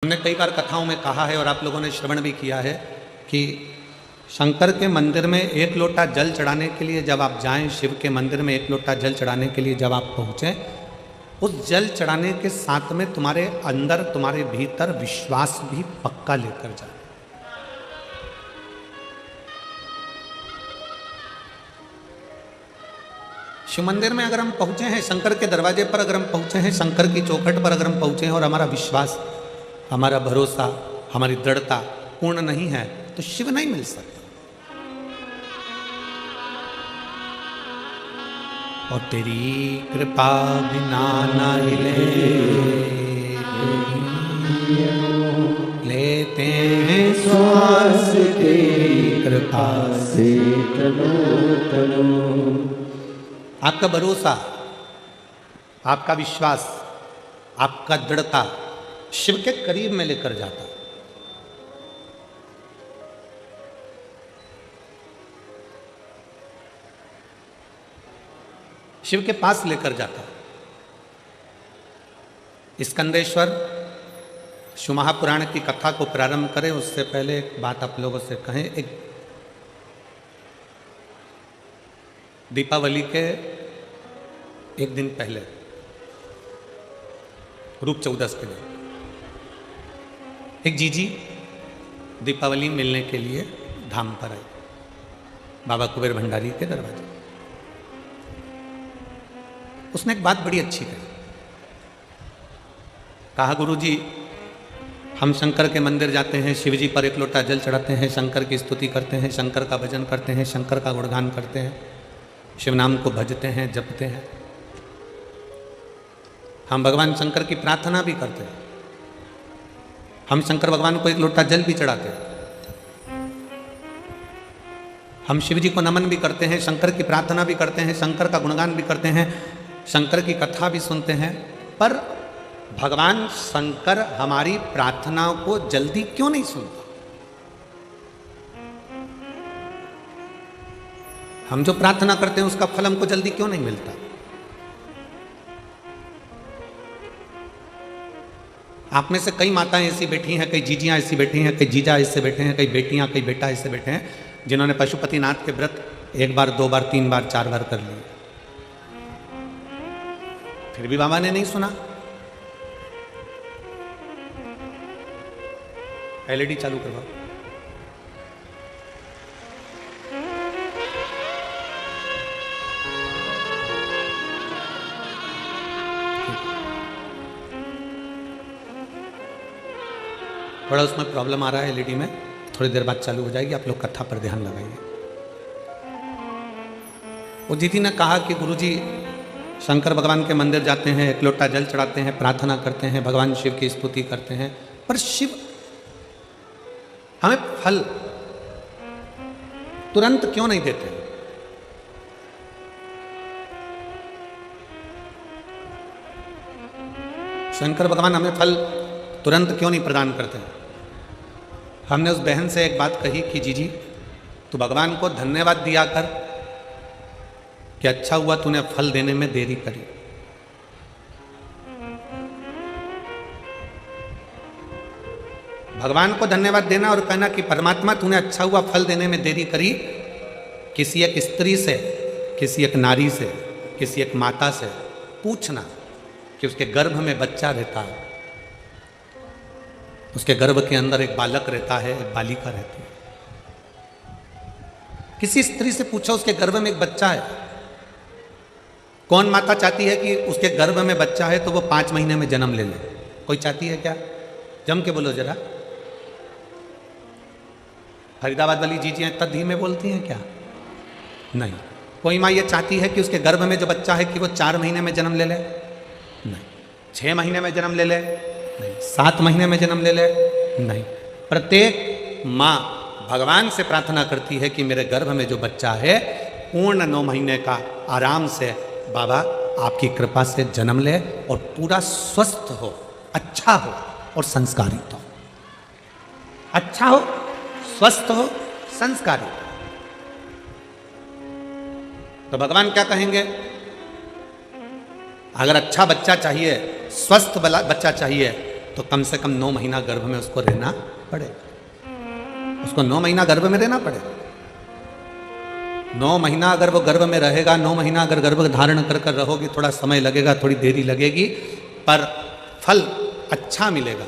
हमने कई बार कथाओं में कहा है और आप लोगों ने श्रवण भी किया है कि शंकर के मंदिर में एक लोटा जल चढ़ाने के लिए जब आप जाएं, शिव के मंदिर में एक लोटा जल चढ़ाने के लिए जब आप पहुँचें, उस जल चढ़ाने के साथ में तुम्हारे अंदर, तुम्हारे भीतर विश्वास भी पक्का लेकर जाए। शिव मंदिर में अगर हम पहुँचे हैं, शंकर के दरवाजे पर अगर हम पहुँचे हैं, शंकर की चौखट पर अगर हम पहुँचे हैं और हमारा विश्वास, हमारा भरोसा, हमारी दृढ़ता पूर्ण नहीं है तो शिव नहीं मिल सकता। और तेरी कृपा बिना ना हिले लेते हैं श्वास, तेरी कृपा से चलो चलो। आपका भरोसा, आपका विश्वास, आपका दृढ़ता शिव के करीब में लेकर जाता। शिव के पास लेकर जाता। स्कंदेश्वर शिव महापुराण की कथा को प्रारंभ करें उससे पहले एक बात आप लोगों से कहें। एक दीपावली के एक दिन पहले, रूप चौदस के दिन, एक जीजी दीपावली मिलने के लिए धाम पर आई, बाबा कुबेर भंडारी के दरवाजे। उसने एक बात बड़ी अच्छी कही। कहा, गुरुजी, हम शंकर के मंदिर जाते हैं, शिव जी पर एक लोटा जल चढ़ाते हैं, शंकर की स्तुति करते हैं, शंकर का भजन करते हैं, शंकर का गुणगान करते हैं, शिव नाम को भजते हैं, जपते हैं। हम भगवान शंकर की प्रार्थना भी करते हैं, हम शंकर भगवान को एक लोटा जल भी चढ़ाते हैं, हम शिव जी को नमन भी करते हैं, शंकर की प्रार्थना भी करते हैं, शंकर का गुणगान भी करते हैं, शंकर की कथा भी सुनते हैं। पर भगवान शंकर हमारी प्रार्थनाओं को जल्दी क्यों नहीं सुनता? हम जो प्रार्थना करते हैं उसका फल हमको जल्दी क्यों नहीं मिलता? आप में से कई माताएं ऐसी बैठी हैं, कई जीजियां ऐसी बैठी हैं, कई जीजा ऐसे बैठे हैं, कई बेटियां, कई बेटा ऐसे बैठे हैं जिन्होंने पशुपतिनाथ के व्रत एक बार, दो बार, तीन बार, चार बार कर लिए, फिर भी बाबा ने नहीं सुना। एलईडी चालू करवाओ। थोड़ा उसमें प्रॉब्लम आ रहा है एलईडी में, थोड़ी देर बाद चालू हो जाएगी। आप लोग कथा पर ध्यान लगाइए। वो दीदी ने कहा कि गुरुजी, शंकर भगवान के मंदिर जाते हैं, एक लोटा जल चढ़ाते हैं, प्रार्थना करते हैं, भगवान शिव की स्तुति करते हैं, पर शिव हमें फल तुरंत क्यों नहीं देते? शंकर भगवान हमें फल तुरंत क्यों नहीं प्रदान करते? हमने उस बहन से एक बात कही कि जीजी, तू भगवान को धन्यवाद दिया कर कि अच्छा हुआ तूने फल देने में देरी करी। भगवान को धन्यवाद देना और कहना कि परमात्मा तूने अच्छा हुआ फल देने में देरी करी। किसी एक स्त्री से, किसी एक नारी से, किसी एक माता से पूछना कि उसके गर्भ में बच्चा रहता है, उसके गर्भ के अंदर एक बालक रहता है, एक बालिका रहती है। किसी स्त्री से पूछो उसके गर्भ में एक बच्चा है। कौन माता चाहती है कि उसके गर्भ में बच्चा है तो वो 5 महीने में जन्म ले ले? कोई चाहती है क्या? जम के बोलो जरा। फरीदाबाद वाली जीजियां इतना धीमे बोलती हैं क्या? नहीं। कोई माँ ये चाहती है कि उसके गर्भ में जो बच्चा है कि वो 4 महीने में जन्म ले ले? नहीं। 6 महीने में जन्म ले ले? नहीं। 7 महीने में जन्म ले ले? नहीं। प्रत्येक माँ भगवान से प्रार्थना करती है कि मेरे गर्भ में जो बच्चा है पूर्ण 9 महीने का आराम से बाबा आपकी कृपा से जन्म ले और पूरा स्वस्थ हो, अच्छा हो और संस्कारित हो। अच्छा हो, स्वस्थ हो, संस्कारित हो। तो भगवान क्या कहेंगे? अगर अच्छा बच्चा चाहिए, स्वस्थ बच्चा चाहिए तो कम से कम 9 महीना गर्भ में उसको रहना पड़ेगा। उसको 9 महीना गर्भ में रहना पड़ेगा। 9 महीना अगर वो गर्भ में रहेगा, 9 महीना अगर गर्भ धारण कर कर रहोगी, थोड़ा समय लगेगा, थोड़ी देरी लगेगी, पर फल अच्छा मिलेगा।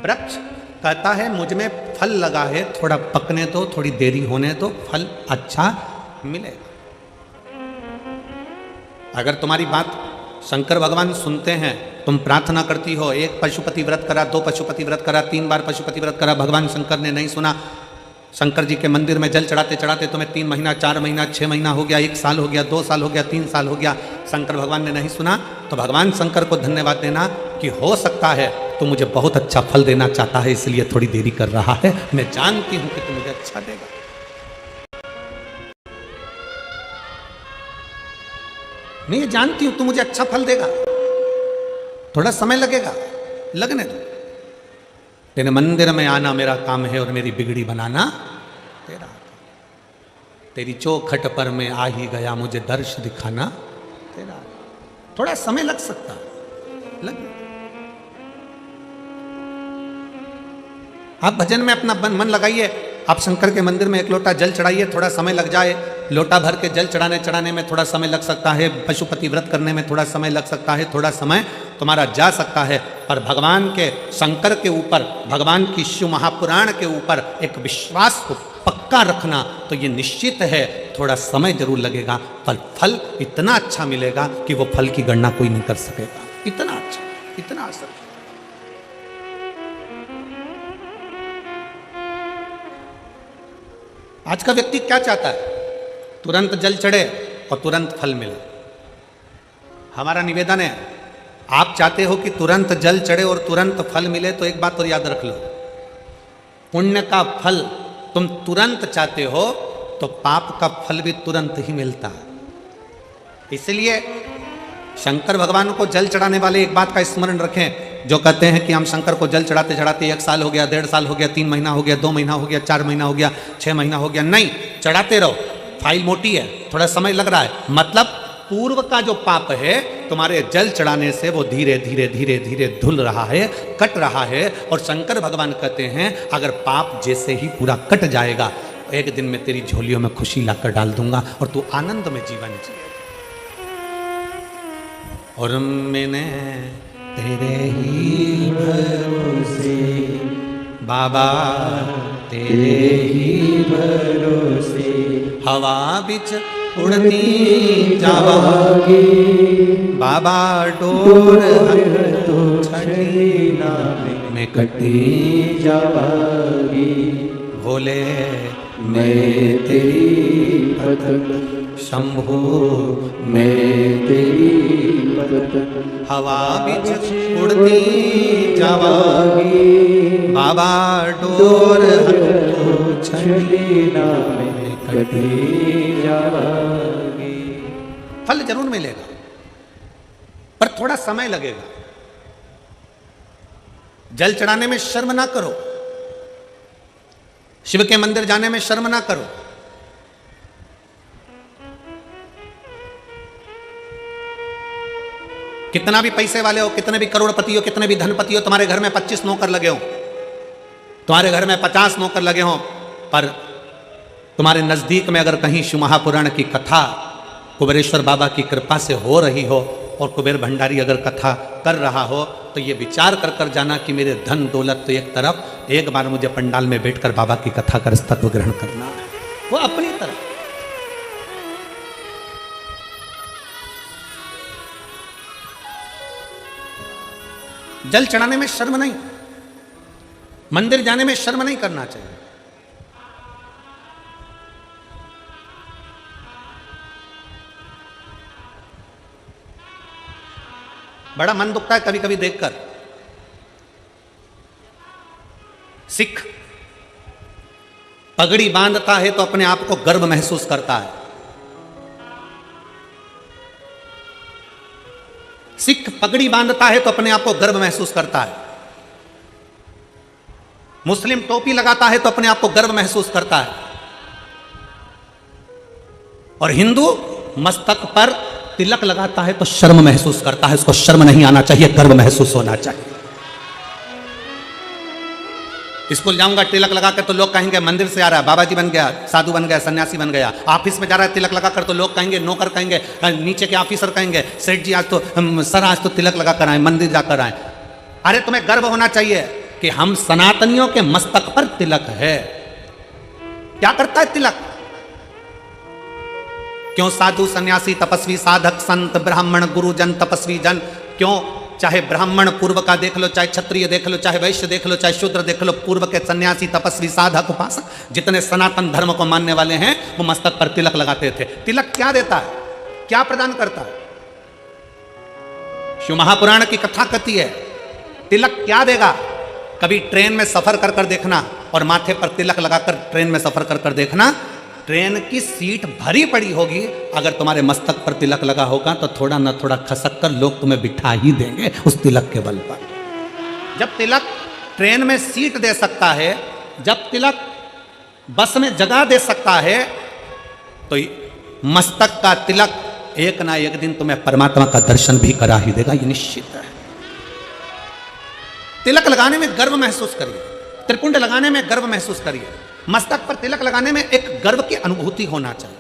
वृक्ष कहता है मुझ में फल लगा है, थोड़ा पकने दो, थोड़ी देरी होने दो, फल अच्छा मिलेगा। अगर तुम्हारी बात शंकर भगवान सुनते हैं, तुम प्रार्थना करती हो, 1 पशुपति व्रत करा, 2 पशुपति व्रत करा, 3 बार पशुपति व्रत करा, भगवान शंकर ने नहीं सुना, शंकर जी के मंदिर में जल चढ़ाते चढ़ाते तुम्हें 3 महीना, 4 महीना, 6 महीना हो गया, 1 साल हो गया, 2 साल हो गया, 3 साल हो गया, शंकर भगवान ने नहीं सुना, तो भगवान शंकर को धन्यवाद देना कि हो सकता है तो मुझे बहुत अच्छा फल देना चाहता है, इसलिए थोड़ी देरी कर रहा है। मैं जानती हूं कि तू मुझे अच्छा देगा। मैं ये जानती हूं तू मुझे अच्छा फल देगा, थोड़ा समय लगेगा, लगने दो। तेरे मंदिर में आना मेरा काम है और मेरी बिगड़ी बनाना तेरा। तेरी चौखट पर मैं आ ही गया, मुझे दर्श दिखाना तेरा। थोड़ा समय लग सकता, लग। आप भजन में अपना मन लगाइए, आप शंकर के मंदिर में 1 लोटा जल चढ़ाइए, थोड़ा समय लग जाए। लोटा भर के जल चढ़ाने में थोड़ा समय लग सकता है, पशुपति व्रत करने में थोड़ा समय लग सकता है, थोड़ा समय तुम्हारा जा सकता है, पर भगवान के शंकर के ऊपर, भगवान की शिव महापुराण के ऊपर एक विश्वास को पक्का रखना, तो ये निश्चित है थोड़ा समय जरूर लगेगा, पर फल इतना अच्छा मिलेगा कि वो फल की गणना कोई नहीं कर सकेगा। इतना अच्छा, इतना असर। आज का व्यक्ति क्या चाहता है? तुरंत जल चढ़े और तुरंत फल मिले। हमारा निवेदन है, आप चाहते हो कि तुरंत जल चढ़े और तुरंत फल मिले, तो एक बात और याद रख लो, पुण्य का फल तुम तुरंत चाहते हो तो पाप का फल भी तुरंत ही मिलता है। इसलिए शंकर भगवान को जल चढ़ाने वाले एक बात का स्मरण रखें, जो कहते हैं कि हम शंकर को जल चढ़ाते चढ़ाते 1 साल हो गया, 1.5 साल हो गया, 3 महीना हो गया, 2 महीना हो गया, 4 महीना हो गया, 6 महीना हो गया। नहीं, चढ़ाते रहो। फाइल मोटी है, थोड़ा समय लग रहा है, मतलब पूर्व का जो पाप है तुम्हारे जल चढ़ाने से वो धीरे धीरे धीरे धीरे धुल रहा है, कट रहा है। और शंकर भगवान कहते हैं अगर पाप जैसे ही पूरा कट जाएगा, एक दिन में तेरी झोलियों में खुशी लाकर डाल दूंगा और तू आनंद में जीवन जिए। और मैंने तेरे ही भरोसे बाबा, तेरे ही भरोसे हवा बिच उड़ती जावागी, बाबा डोर तो छड़ी ना में कटी जावागी। भोले मैं तेरी भक्त, शंभो मैं तेरी भक्त, हवा बिच उड़ती जावागी, बाबा डोर तो छड़ी ना में कटी जावागी। फल जरूर मिलेगा, पर थोड़ा समय लगेगा। जल चढ़ाने में शर्म ना करो, शिव के मंदिर जाने में शर्म ना करो। कितना भी पैसे वाले हो, कितने भी करोड़पति हो, कितने भी धनपति हो, तुम्हारे घर में 25 नौकर लगे हो, तुम्हारे घर में 50 नौकर लगे हो, पर तुम्हारे नजदीक में अगर कहीं शिव महापुराण की कथा कुबेरेश्वर बाबा की कृपा से हो रही हो और कुबेर भंडारी अगर कथा कर रहा हो, तो ये विचार कर कर जाना कि मेरे धन दौलत तो एक तरफ, एक बार मुझे पंडाल में बैठकर बाबा की कथा कर तत्व ग्रहण करना है, वो अपनी तरफ। जल चढ़ाने में शर्म नहीं, मंदिर जाने में शर्म नहीं करना चाहिए। बड़ा मन दुखता है कभी कभी देखकर, सिख पगड़ी बांधता है तो अपने आप को गर्व महसूस करता है। सिख पगड़ी बांधता है तो अपने आप को गर्व महसूस करता है। मुस्लिम टोपी लगाता है तो अपने आप को गर्व महसूस करता है। और हिंदू मस्तक पर तिलक लगाता है तो शर्म महसूस करता है। उसको शर्म नहीं आना चाहिए, गर्व महसूस होना चाहिए। स्कूल जाऊंगा तिलक लगाकर तो लोग कहेंगे मंदिर से आ रहा है, बाबा जी बन गया, साधु बन गया, सन्यासी बन गया। ऑफिस में जा रहा है तिलक लगाकर तो लोग कहेंगे, नौकर कहेंगे, नीचे के ऑफिसर कहेंगे, सेठ जी आज तो सर आज तो तिलक लगाकर आए, मंदिर जाकर आए। अरे तुम्हें गर्व होना चाहिए कि हम सनातनियों के मस्तक पर तिलक है। क्या करता है तिलक? क्यों साधु सन्यासी तपस्वी साधक संत ब्राह्मण गुरुजन तपस्वी जन, क्यों चाहे ब्राह्मण पूर्व का देख लो, चाहे क्षत्रिय देख लो, चाहे वैश्य देख लो, चाहे शूद्र देख लो, पूर्व के सन्यासी तपस्वी साधक उपासक जितने सनातन धर्म को मानने वाले हैं वो मस्तक पर तिलक लगाते थे। तिलक क्या देता है, क्या प्रदान करता है? शिव महापुराण की कथा कहती है तिलक क्या देगा। कभी ट्रेन में सफर कर कर देखना और माथे पर तिलक लगाकर ट्रेन में सफर कर कर देखना, ट्रेन की सीट भरी पड़ी होगी, अगर तुम्हारे मस्तक पर तिलक लगा होगा तो थोड़ा न थोड़ा खसक कर लोग तुम्हें बिठा ही देंगे उस तिलक के बल पर। जब तिलक ट्रेन में सीट दे सकता है, जब तिलक बस में जगह दे सकता है, तो मस्तक का तिलक एक ना एक दिन तुम्हें परमात्मा का दर्शन भी करा ही देगा, ये निश्चित है। तिलक लगाने में गर्व महसूस करिए, त्रिपुंड लगाने में गर्व महसूस करिए, मस्तक पर तिलक लगाने में एक गर्व की अनुभूति होना चाहिए।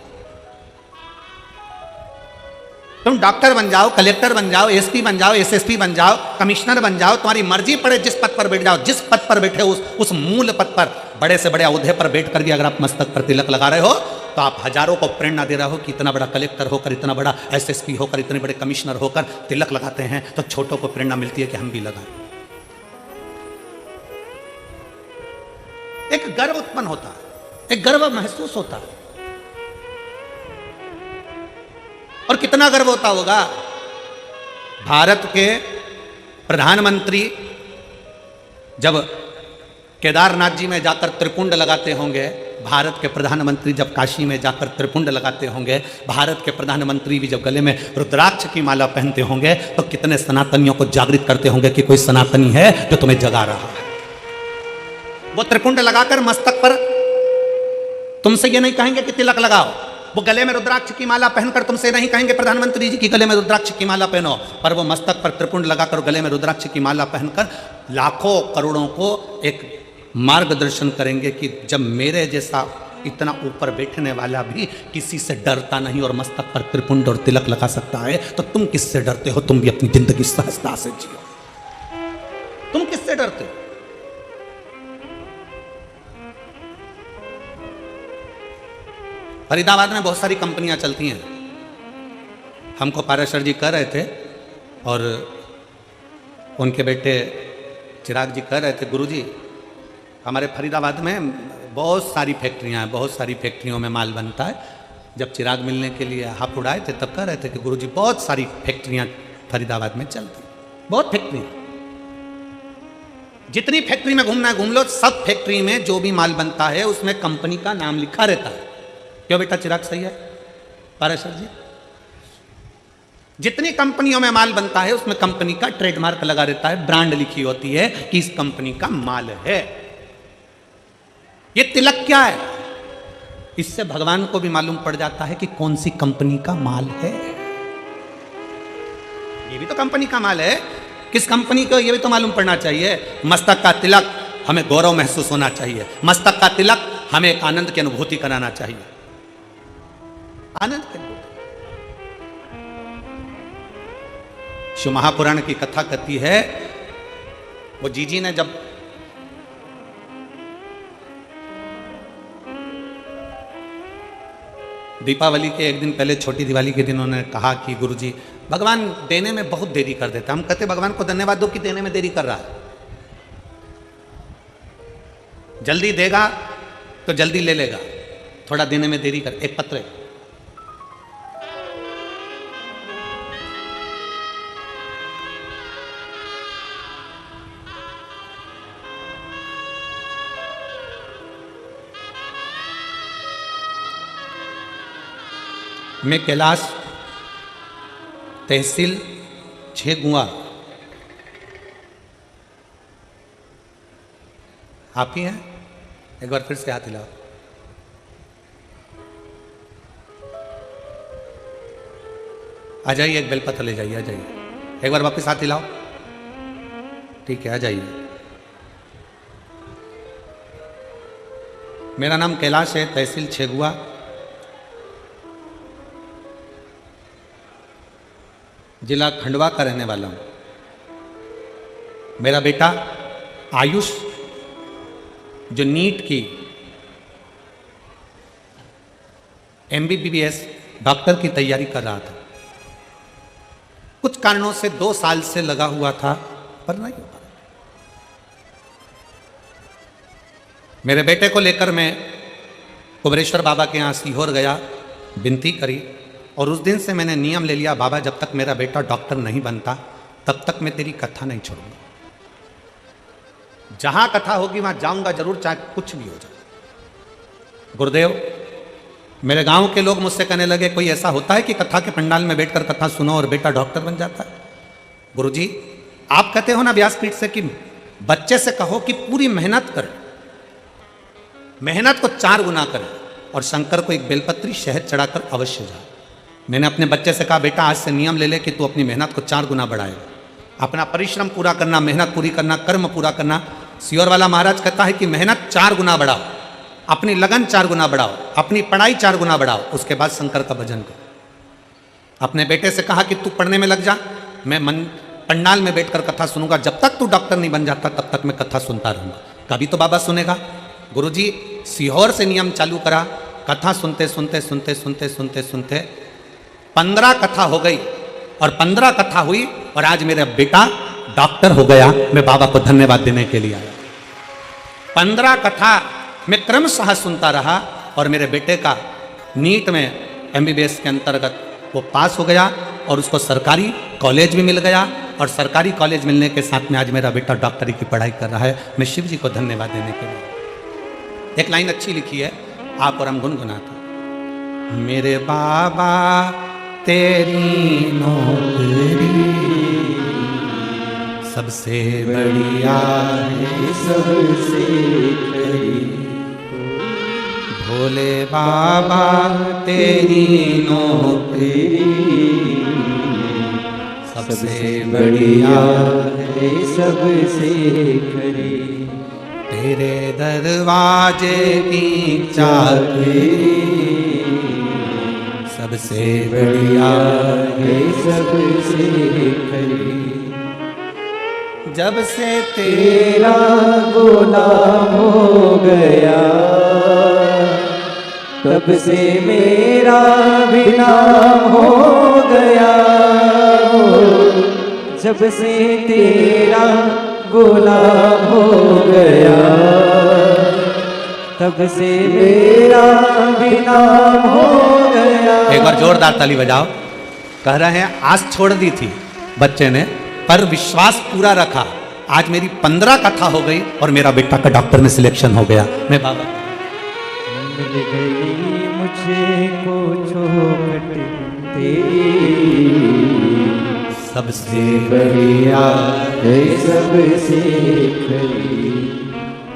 तुम डॉक्टर बन जाओ, कलेक्टर बन जाओ, एसपी बन जाओ, एसएसपी बन जाओ, कमिश्नर बन जाओ, तुम्हारी मर्जी पड़े जिस पद पर बैठ जाओ, जिस पद पर बैठे उस मूल पद पर, बड़े से बड़े औहदे पर बैठ कर भी अगर आप मस्तक पर तिलक लगा रहे हो तो आप हजारों को प्रेरणा दे रहे हो कि इतना बड़ा कलेक्टर होकर, इतना बड़ा एसएसपी होकर, इतने बड़े कमिश्नर होकर तिलक लगाते हैं तो छोटों को प्रेरणा मिलती है कि हम भी लगाएं। एक गर्व उत्पन्न होता है, एक गर्व महसूस होता है। और कितना गर्व होता होगा, भारत के प्रधानमंत्री जब केदारनाथ जी में जाकर त्रिपुंड लगाते होंगे, भारत के प्रधानमंत्री जब काशी में जाकर त्रिपुंड लगाते होंगे, भारत के प्रधानमंत्री भी जब गले में रुद्राक्ष की माला पहनते होंगे तो कितने सनातनियों को जागृत करते होंगे कि कोई सनातनी है जो तुम्हें जगा रहा है। वो त्रिपुंड लगाकर मस्तक पर तुमसे ये नहीं कहेंगे कि तिलक लगाओ, वो गले में रुद्राक्ष की माला पहनकर तुमसे नहीं कहेंगे प्रधानमंत्री जी की गले में रुद्राक्ष की माला पहनो, पर वो मस्तक पर त्रिपुंड लगाकर गले में रुद्राक्ष की माला पहनकर लाखों करोड़ों को एक मार्गदर्शन करेंगे कि जब मेरे जैसा इतना ऊपर बैठने वाला भी किसी से डरता नहीं और मस्तक पर त्रिपुंड और तिलक लगा सकता है तो तुम किससे डरते हो? तुम भी अपनी जिंदगी सहजता से जियो, तुम किससे डरते हो? फरीदाबाद में बहुत सारी कंपनियां चलती हैं। हमको पाराशर जी कह रहे थे और उनके बेटे चिराग जी कह रहे थे, गुरुजी हमारे फरीदाबाद में बहुत सारी फैक्ट्रियां हैं, बहुत सारी फैक्ट्रियों में माल बनता है। जब चिराग मिलने के लिए हाथ उड़ाए थे तब कह रहे थे कि गुरुजी बहुत सारी फैक्ट्रियां फरीदाबाद में चलती, बहुत फैक्ट्रियां, जितनी फैक्ट्री में घूमना है घूम लो, सब फैक्ट्री में जो भी माल बनता है उसमें कंपनी का नाम लिखा रहता है। क्यों बेटा चिराग, सही है पाराशर जी? जितनी कंपनियों में माल बनता है उसमें कंपनी का ट्रेडमार्क लगा रहता है, ब्रांड लिखी होती है कि इस कंपनी का माल है। ये तिलक क्या है? इससे भगवान को भी मालूम पड़ जाता है कि कौन सी कंपनी का माल है। ये भी तो कंपनी का माल है, किस कंपनी का ये भी तो मालूम पड़ना चाहिए। मस्तक का तिलक हमें गौरव महसूस होना चाहिए, मस्तक का तिलक हमें एक आनंद की अनुभूति कराना चाहिए, आनंद की अनुभूति। शिव महापुराण की कथा कहती है, वो जीजी ने जब दीपावली के एक दिन पहले, छोटी दिवाली के दिन उन्होंने कहा कि गुरुजी भगवान देने में बहुत देरी कर देता। हम कहते भगवान को धन्यवाद दो कि देने में देरी कर रहा है, जल्दी देगा तो जल्दी ले लेगा, थोड़ा देने में देरी कर। एक पत्र मैं कैलाश तहसील 6 गुआ, आप ही हैं? एक बार फिर से हाथ हिलाओ। आ जाइए, एक बेलपत्र ले जाइए, आ जाइए, एक बार वापस हाथ हिलाओ। ठीक है, आ जाइए। मेरा नाम कैलाश है, तहसील छेगुआ। जिला खंडवा का रहने वाला हूँ। मेरा बेटा आयुष जो नीट की MBBS डॉक्टर की तैयारी कर रहा था, कुछ कारणों से 2 साल से लगा हुआ था पर नहीं हो पाया। मेरे बेटे को लेकर मैं कुबरेश्वर बाबा के यहाँ सीहोर गया, विनती करी और उस दिन से मैंने नियम ले लिया, बाबा जब तक मेरा बेटा डॉक्टर नहीं बनता तब तक मैं तेरी कथा नहीं छोड़ूंगा। जहां कथा होगी वहां जाऊंगा जरूर, चाहे कुछ भी हो जाए। गुरुदेव, मेरे गांव के लोग मुझसे कहने लगे, कोई ऐसा होता है कि कथा के पंडाल में बैठकर कथा सुनो और बेटा डॉक्टर बन जाता है? गुरुजी, आप कहते हो ना व्यासपीठ से कि बच्चे से कहो कि पूरी मेहनत करे, मेहनत को 4 गुना करे और शंकर को एक बेलपत्री शहद चढ़ाकर अवश्य जाए। मैंने अपने बच्चे से कहा, बेटा आज से नियम ले ले कि तू अपनी मेहनत को 4 गुना बढ़ाएगा, अपना परिश्रम पूरा करना, मेहनत पूरी करना, कर्म पूरा करना। सियोर वाला महाराज कहता है कि मेहनत 4 गुना बढ़ाओ, अपनी लगन 4 गुना बढ़ाओ, अपनी पढ़ाई 4 गुना बढ़ाओ, उसके बाद शंकर का भजन करो। अपने बेटे से कहा कि तू पढ़ने में लग जा, मैं पंडाल में बैठकर कथा सुनूंगा, जब तक तू डॉक्टर नहीं बन जाता तब तक मैं कथा सुनता रहूंगा। कभी तो बाबा सुनेगा। गुरुजी, सीहोर से नियम चालू करा, कथा सुनते सुनते सुनते सुनते सुनते सुनते 15 कथा हो गई और 15 कथा हुई और आज मेरा बेटा डॉक्टर हो गया। मैं बाबा को धन्यवाद देने के लिए आया। 15 कथा मैं क्रमशः सुनता रहा और मेरे बेटे का नीट में MBBS के अंतर्गत वो पास हो गया और उसको सरकारी कॉलेज भी मिल गया और सरकारी कॉलेज मिलने के साथ में आज मेरा बेटा डॉक्टरी की पढ़ाई कर रहा है। मैं शिव जी को धन्यवाद देने के लिए। एक लाइन अच्छी लिखी है, आप और हम गुनगुनाते। मेरे बाबा तेरी नौकरी सबसे बढ़िया है, सबसे खरी। भोले बाबा तेरी नौकरी सबसे बढ़िया है, सबसे खरी। तेरे दरवाजे की चाबी सबसे बढ़िया है, सबसे खरी। जब से तेरा गुलाम हो गया तब से मेरा भी नाम हो गया। जब से तेरा गुलाम हो गया तब से मेरा भी नाम हो गया। एक बार जोरदार ताली बजाओ। कह रहे हैं आस छोड़ दी थी बच्चे ने पर विश्वास पूरा रखा। आज मेरी 15 कथा हो गई और मेरा बेटा का डॉक्टर में सिलेक्शन हो गया। मैं बाबा मिल गई मुझे को चौखट तेरी सबसे बढ़िया है, सबसे खरी।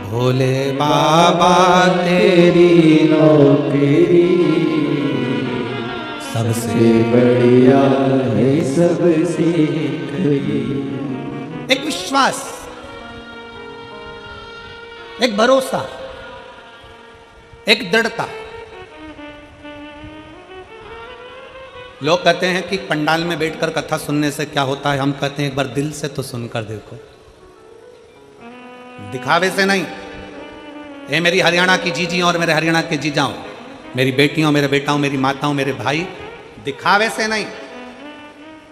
भोले बाबा तेरी नौकरी सबसे बढ़िया है, सबसे खरी। एक विश्वास, एक भरोसा, एक दृढ़ता। लोग कहते हैं कि पंडाल में बैठकर कथा सुनने से क्या होता है, हम कहते हैं एक बार दिल से तो सुनकर देखो, दिखावे से नहीं। ये मेरी हरियाणा की जीजी और मेरे हरियाणा के जीजाओं, मेरी बेटियों, मेरे बेटाओं, मेरी माताओं, मेरे भाई, दिखावे से नहीं।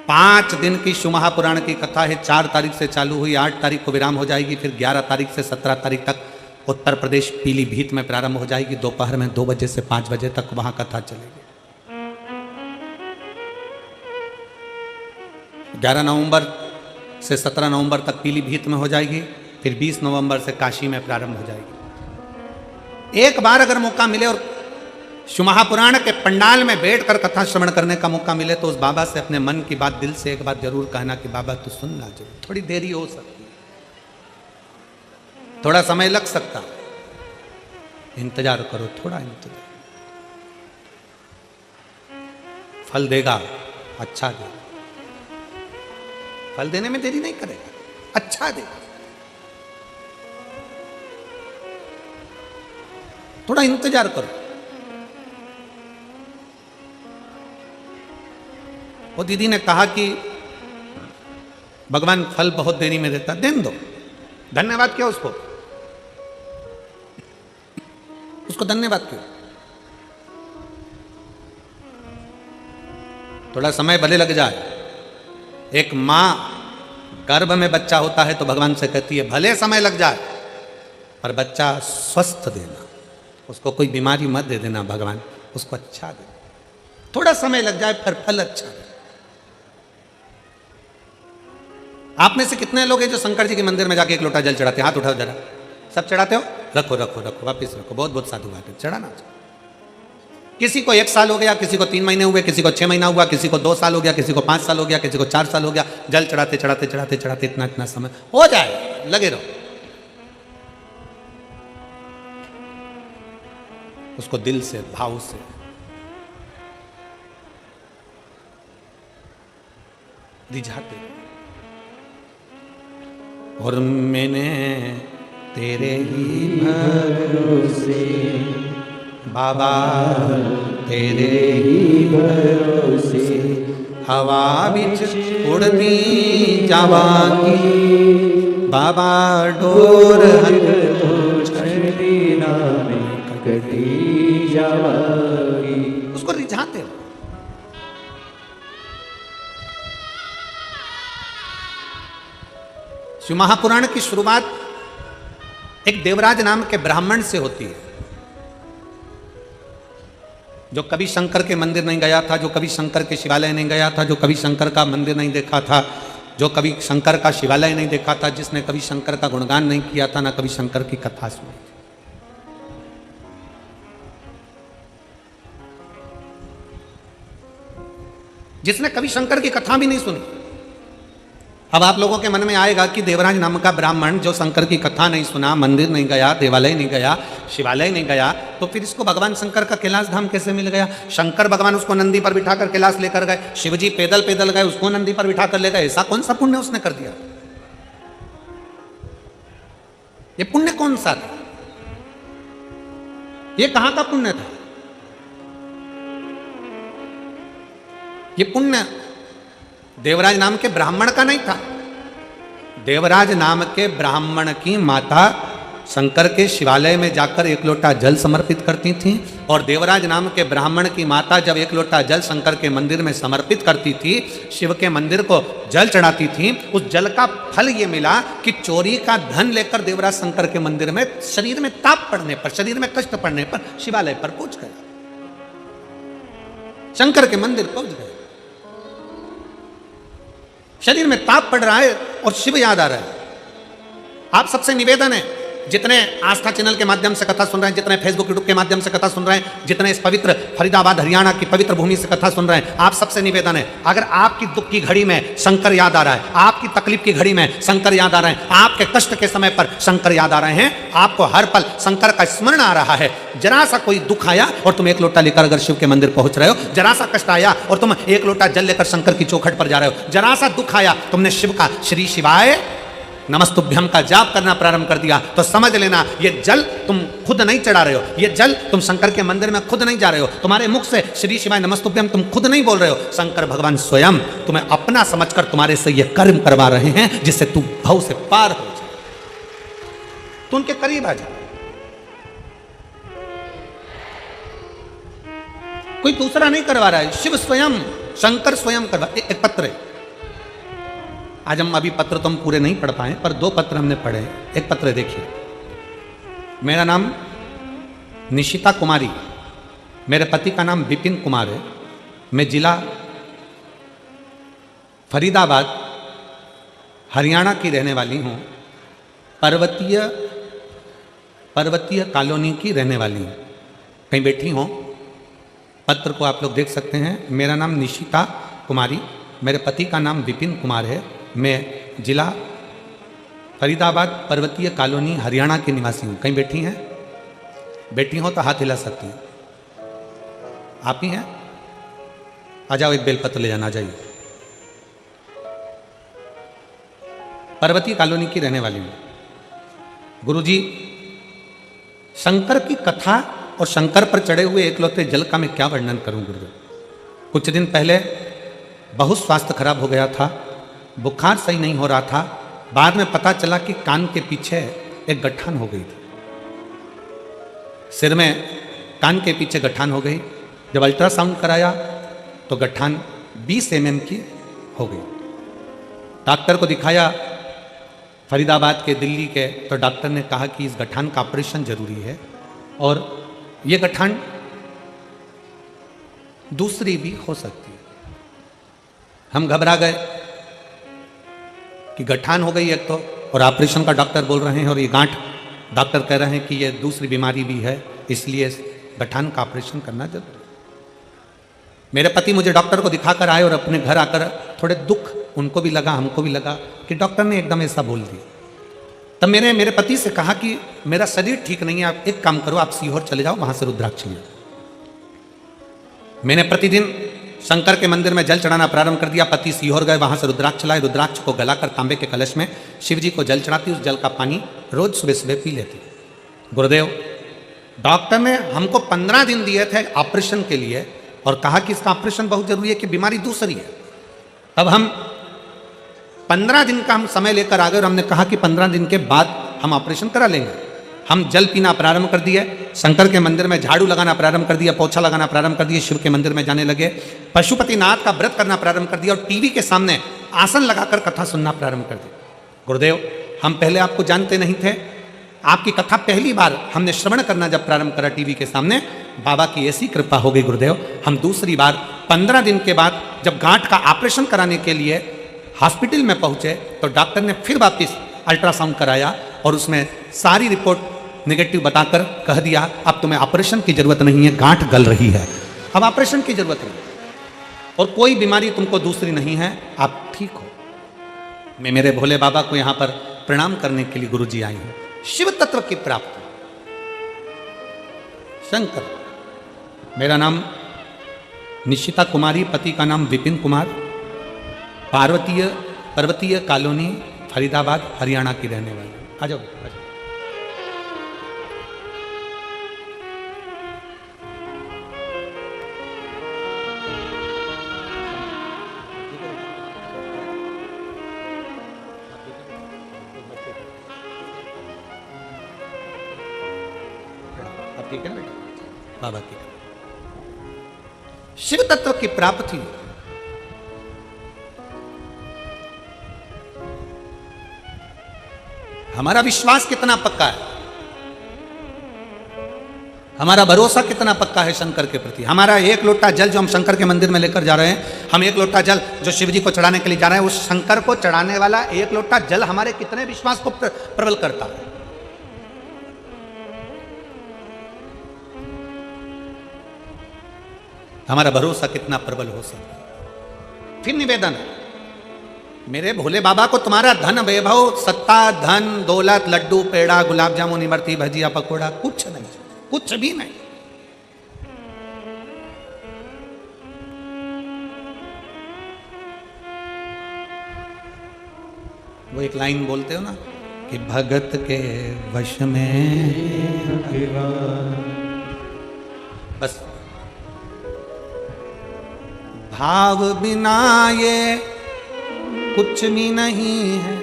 5 दिन की शिव महापुराण की कथा है। 4 तारीख से चालू हुई, 8 तारीख को विराम हो जाएगी, फिर 11 तारीख से 17 तारीख तक उत्तर प्रदेश पीलीभीत में प्रारंभ हो जाएगी। दोपहर में 2 बजे से 5 बजे तक वहां कथा चलेगी। 11 नवंबर से 17 नवंबर तक पीलीभीत में हो जाएगी, फिर 20 नवंबर से काशी में प्रारंभ हो जाएगी। एक बार अगर मौका मिले और शिव महापुराण के पंडाल में बैठकर कथा श्रवण करने का मौका मिले तो उस बाबा से अपने मन की बात दिल से एक बात जरूर कहना कि बाबा तू सुनना जरूर। थोड़ी देरी हो सकती है, थोड़ा समय लग सकता, इंतजार करो, थोड़ा इंतजार, फल देगा, अच्छा देगा। फल देने में देरी नहीं करेगा, अच्छा देगा। थोड़ा इंतजार करो। वो दीदी ने कहा कि भगवान फल बहुत देरी में देता, देने दो, धन्यवाद क्यों उसको, उसको धन्यवाद क्यों। थोड़ा समय भले लग जाए। एक मां गर्भ में बच्चा होता है तो भगवान से कहती है भले समय लग जाए पर बच्चा स्वस्थ देना, उसको कोई बीमारी मत दे देना भगवान, उसको अच्छा दे। थोड़ा समय लग जाए पर फल अच्छा दे। आप में से कितने लोग हैं जो शंकर जी के मंदिर में जाके एक लोटा जल चढ़ाते हैं? हाथ उठाओ जरा। सब चढ़ाते हो? रखो रखो रखो, वापिस रखो। बहुत बहुत साधु बात है, चढ़ाना। किसी को 1 साल हो गया, किसी को 3 महीने हुए, किसी को 6 महीना हुआ, किसी को 2 साल हो गया, किसी को 5 साल हो गया, किसी को 4 साल हो गया। जल चढ़ाते चढ़ाते चढ़ाते चढ़ाते इतना इतना समय हो जाए, लगे रहो। उसको दिल से, भाव से रिझाते। और मैंने तेरे ही भरोसे बाबा, तेरे ही भरोसे हवा बिच उड़ती जावांगी बाबा, डोर छड़ी नामे कटी जावागी। उसको रिझाते हो। शिव महापुराण की शुरुआत एक देवराज नाम के ब्राह्मण से होती है, जो कभी शंकर के मंदिर नहीं गया था, जो कभी शंकर के शिवालय नहीं गया था, जो कभी शंकर का मंदिर नहीं देखा था, जो कभी शंकर का शिवालय नहीं देखा था, जिसने कभी शंकर का गुणगान नहीं किया था, ना कभी शंकर की कथा सुनी। जिसने कभी शंकर की कथा भी नहीं सुनी। अब आप लोगों के मन में आएगा कि देवराज नाम का ब्राह्मण जो शंकर की कथा नहीं सुना, मंदिर नहीं गया, देवालय नहीं गया, शिवालय नहीं गया, तो फिर इसको भगवान शंकर का कैलाश धाम कैसे मिल गया? शंकर भगवान उसको नंदी पर बिठाकर कैलाश लेकर गए, शिवजी पैदल पैदल गए, उसको नंदी पर बिठाकर ले गए। ऐसा कौन सा पुण्य उसने कर दिया? ये पुण्य कौन सा था? ये कहां का पुण्य था? ये पुण्य देवराज नाम के ब्राह्मण का नहीं था। देवराज नाम के ब्राह्मण की माता शंकर के शिवालय में जाकर 1 लोटा जल समर्पित करती थी, और देवराज नाम के ब्राह्मण की माता जब 1 लोटा जल शंकर के मंदिर में समर्पित करती थी, शिव के मंदिर को जल चढ़ाती थी, उस जल का फल ये मिला कि चोरी का धन लेकर देवराज शंकर के मंदिर में शरीर में ताप पड़ने पर, शरीर में कष्ट पड़ने पर शिवालय पर पहुंच गए, शंकर के मंदिर पहुंच गए। शरीर में ताप पड़ रहा है और शिव याद आ रहा है। आप सबसे निवेदन है, जितने आस्था चैनल के माध्यम से कथा सुन रहे हैं, जितने फेसबुक यूट्यूब के माध्यम से कथा सुन रहे हैं, जितने इस पवित्र फरीदाबाद हरियाणा की पवित्र भूमि से कथा सुन रहे हैं, आप सबसे निवेदन है, अगर आपकी दुख की घड़ी में शंकर याद आ रहा है, आपकी तकलीफ की घड़ी में शंकर याद आ रहे हैं, आपके कष्ट के समय पर शंकर याद आ रहे हैं, आपको हर पल शंकर का स्मरण आ रहा है, जरा सा कोई दुख आया और तुम 1 लोटा लेकर अगर शिव के मंदिर पहुंच रहे हो, जरा सा कष्ट आया और तुम 1 लोटा जल लेकर शंकर की चौखट पर जा रहे हो, जरा सा दुख आया, तुमने शिव का श्री शिवाय नमस्तुभ्यम का जाप करना प्रारंभ कर दिया, तो समझ लेना ये जल तुम खुद नहीं चढ़ा रहे हो, ये जल तुम शंकर के मंदिर में खुद नहीं जा रहे हो, तुम्हारे मुख से श्री शिवाय नमस्तुभ्यम तुम खुद नहीं बोल रहे हो, शंकर भगवान स्वयं तुम्हें अपना समझकर तुम्हारे से ये कर्म करवा रहे हैं जिससे तू भव से पार हो जाए, तू उनके करीब आ जाए। कोई दूसरा नहीं करवा रहा है, शिव स्वयं, शंकर स्वयं करवा। एक पत्र है, आज हम अभी पत्र तो हम पूरे नहीं पढ़ पाए, पर 2 पत्र हमने पढ़े। एक पत्र देखिए, मेरा नाम निशिता कुमारी, मेरे पति का नाम विपिन कुमार है, मैं जिला फरीदाबाद हरियाणा की रहने वाली हूँ, पर्वतीय कॉलोनी की रहने वाली हूँ। कहीं बैठी हूँ, पत्र को आप लोग देख सकते हैं। मेरा नाम निशिता कुमारी, मेरे पति का नाम विपिन कुमार है, मैं जिला फरीदाबाद पर्वतीय कॉलोनी हरियाणा की निवासी हूँ। कहीं बैठी हैं? बैठी हो तो हाथ हिला सकती हैं। आप ही हैं? आ जाओ, एक बेलपत्र ले जाना, जाइए। पर्वतीय कॉलोनी की रहने वाली हूँ। गुरुजी शंकर की कथा और शंकर पर चढ़े हुए एकलौते जल का मैं क्या वर्णन करूं गुरुदेव। कुछ दिन पहले बहुत स्वास्थ्य खराब हो गया था, बुखार सही नहीं हो रहा था। बाद में पता चला कि कान के पीछे एक गठान हो गई थी, सिर में कान के पीछे गठान हो गई। जब अल्ट्रासाउंड कराया तो गठान 20 mm की हो गई। डॉक्टर को दिखाया फरीदाबाद के, दिल्ली के, तो डॉक्टर ने कहा कि इस गठान का ऑपरेशन जरूरी है और ये गठान दूसरी भी हो सकती है। हम घबरा गए कि गठान हो गई एक तो, और ऑपरेशन का डॉक्टर बोल रहे हैं, और ये गांठ डॉक्टर कह रहे हैं कि ये दूसरी बीमारी भी है, इसलिए गठान का ऑपरेशन करना जरूरी है। मेरे पति मुझे डॉक्टर को दिखाकर आए और अपने घर आकर थोड़े दुख उनको भी लगा, हमको भी लगा कि डॉक्टर ने एकदम ऐसा बोल दिया। तब मैंने मेरे पति से कहा कि मेरा शरीर ठीक नहीं है, आप एक काम करो, आप सीहोर चले जाओ, वहां से रुद्राक्ष ले आओ। मैंने प्रतिदिन शंकर के मंदिर में जल चढ़ाना प्रारंभ कर दिया। पति सीहोर गए, वहां से रुद्राक्ष लाए, रुद्राक्ष को गलाकर तांबे के कलश में शिव जी को जल चढ़ाती, उस जल का पानी रोज सुबह सुबह पी लेती। गुरुदेव, डॉक्टर ने हमको 15 दिन दिए थे ऑपरेशन के लिए और कहा कि इसका ऑपरेशन बहुत जरूरी है कि बीमारी दूसरी है। तब हम 15 दिन का हम समय लेकर आ गए और हमने कहा कि 15 दिन के बाद हम ऑपरेशन करा लेंगे। हम जल पीना प्रारंभ कर दिए, शंकर के मंदिर में झाड़ू लगाना प्रारंभ कर दिया, पोछा लगाना प्रारंभ कर दिए, शिव के मंदिर में जाने लगे, पशुपतिनाथ का व्रत करना प्रारंभ कर दिया और टीवी के सामने आसन लगाकर कथा सुनना प्रारंभ कर दिया। गुरुदेव, हम पहले आपको जानते नहीं थे, आपकी कथा पहली बार हमने श्रवण करना जब प्रारंभ करा टीवी के सामने, बाबा की ऐसी कृपा हो गई गुरुदेव। हम दूसरी बार 15 दिन के बाद जब गांठ का ऑपरेशन कराने के लिए हॉस्पिटल में पहुंचे तो डॉक्टर ने फिर वापस अल्ट्रासाउंड कराया और उसमें सारी रिपोर्ट नेगेटिव बताकर कह दिया अब तुम्हें ऑपरेशन की जरूरत नहीं है, गांठ गल रही है, अब ऑपरेशन की जरूरत नहीं और कोई बीमारी तुमको दूसरी नहीं है, आप ठीक हो। मैं मेरे भोले बाबा को यहां पर प्रणाम करने के लिए गुरुजी आई हूं। शिव तत्व की प्राप्ति, शंकर। मेरा नाम निशिता कुमारी, पति का नाम विपिन कुमार, पर्वतीय कॉलोनी फरीदाबाद हरियाणा की रहने वाली। आ जाओ, आ जाओ। ठीक है ना बेटा, बाबा की शिव तत्व की प्राप्ति। हमारा विश्वास कितना पक्का है, हमारा भरोसा कितना पक्का है शंकर के प्रति। हमारा एक लोटा जल जो हम शंकर के मंदिर में लेकर जा रहे हैं, हम एक लोटा जल जो शिव जी को चढ़ाने के लिए जा रहे हैं, उस शंकर को चढ़ाने वाला एक लोटा जल हमारे कितने विश्वास को प्रबल करता है। हमारा भरोसा कितना प्रबल हो सकता है। फिर निवेदन है, मेरे भोले बाबा को तुम्हारा धन वैभव, सत्ता, धन, दौलत, लड्डू, पेड़ा, गुलाब जामुन, इमरती, भजिया, पकौड़ा कुछ नहीं, कुछ भी नहीं। वो एक लाइन बोलते हो ना कि भगत के वश में बस भाव बिना ये कुछ भी नहीं है।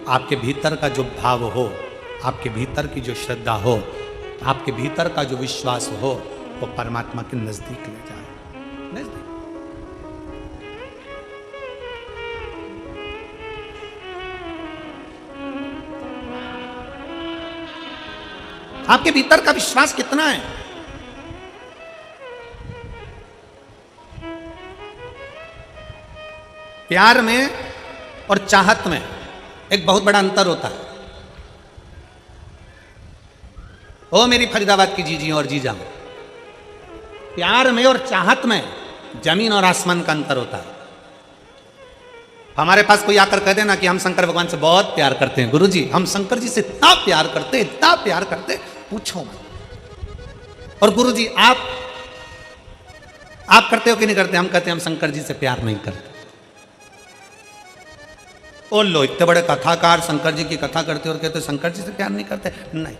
आपके भीतर का जो भाव हो, आपके भीतर की जो श्रद्धा हो, आपके भीतर का जो विश्वास हो, वो परमात्मा के नजदीक ले जाए, नजदीक। आपके भीतर का विश्वास कितना है? प्यार में और चाहत में एक बहुत बड़ा अंतर होता है। ओ मेरी फरीदाबाद की जीजी और जीजा, प्यार में और चाहत में जमीन और आसमान का अंतर होता है। हमारे पास कोई आकर कह देना कि हम शंकर भगवान से बहुत प्यार करते हैं, गुरुजी हम शंकर जी से इतना प्यार करते, इतना प्यार करते, पूछो मत। और गुरुजी आप करते हो कि नहीं करते? हम कहते हैं हम शंकर जी से प्यार नहीं करते। ओ लो, इतने बड़े कथाकार शंकर जी की कथा करते और कहते शंकर जी से प्यार नहीं करते। नहीं,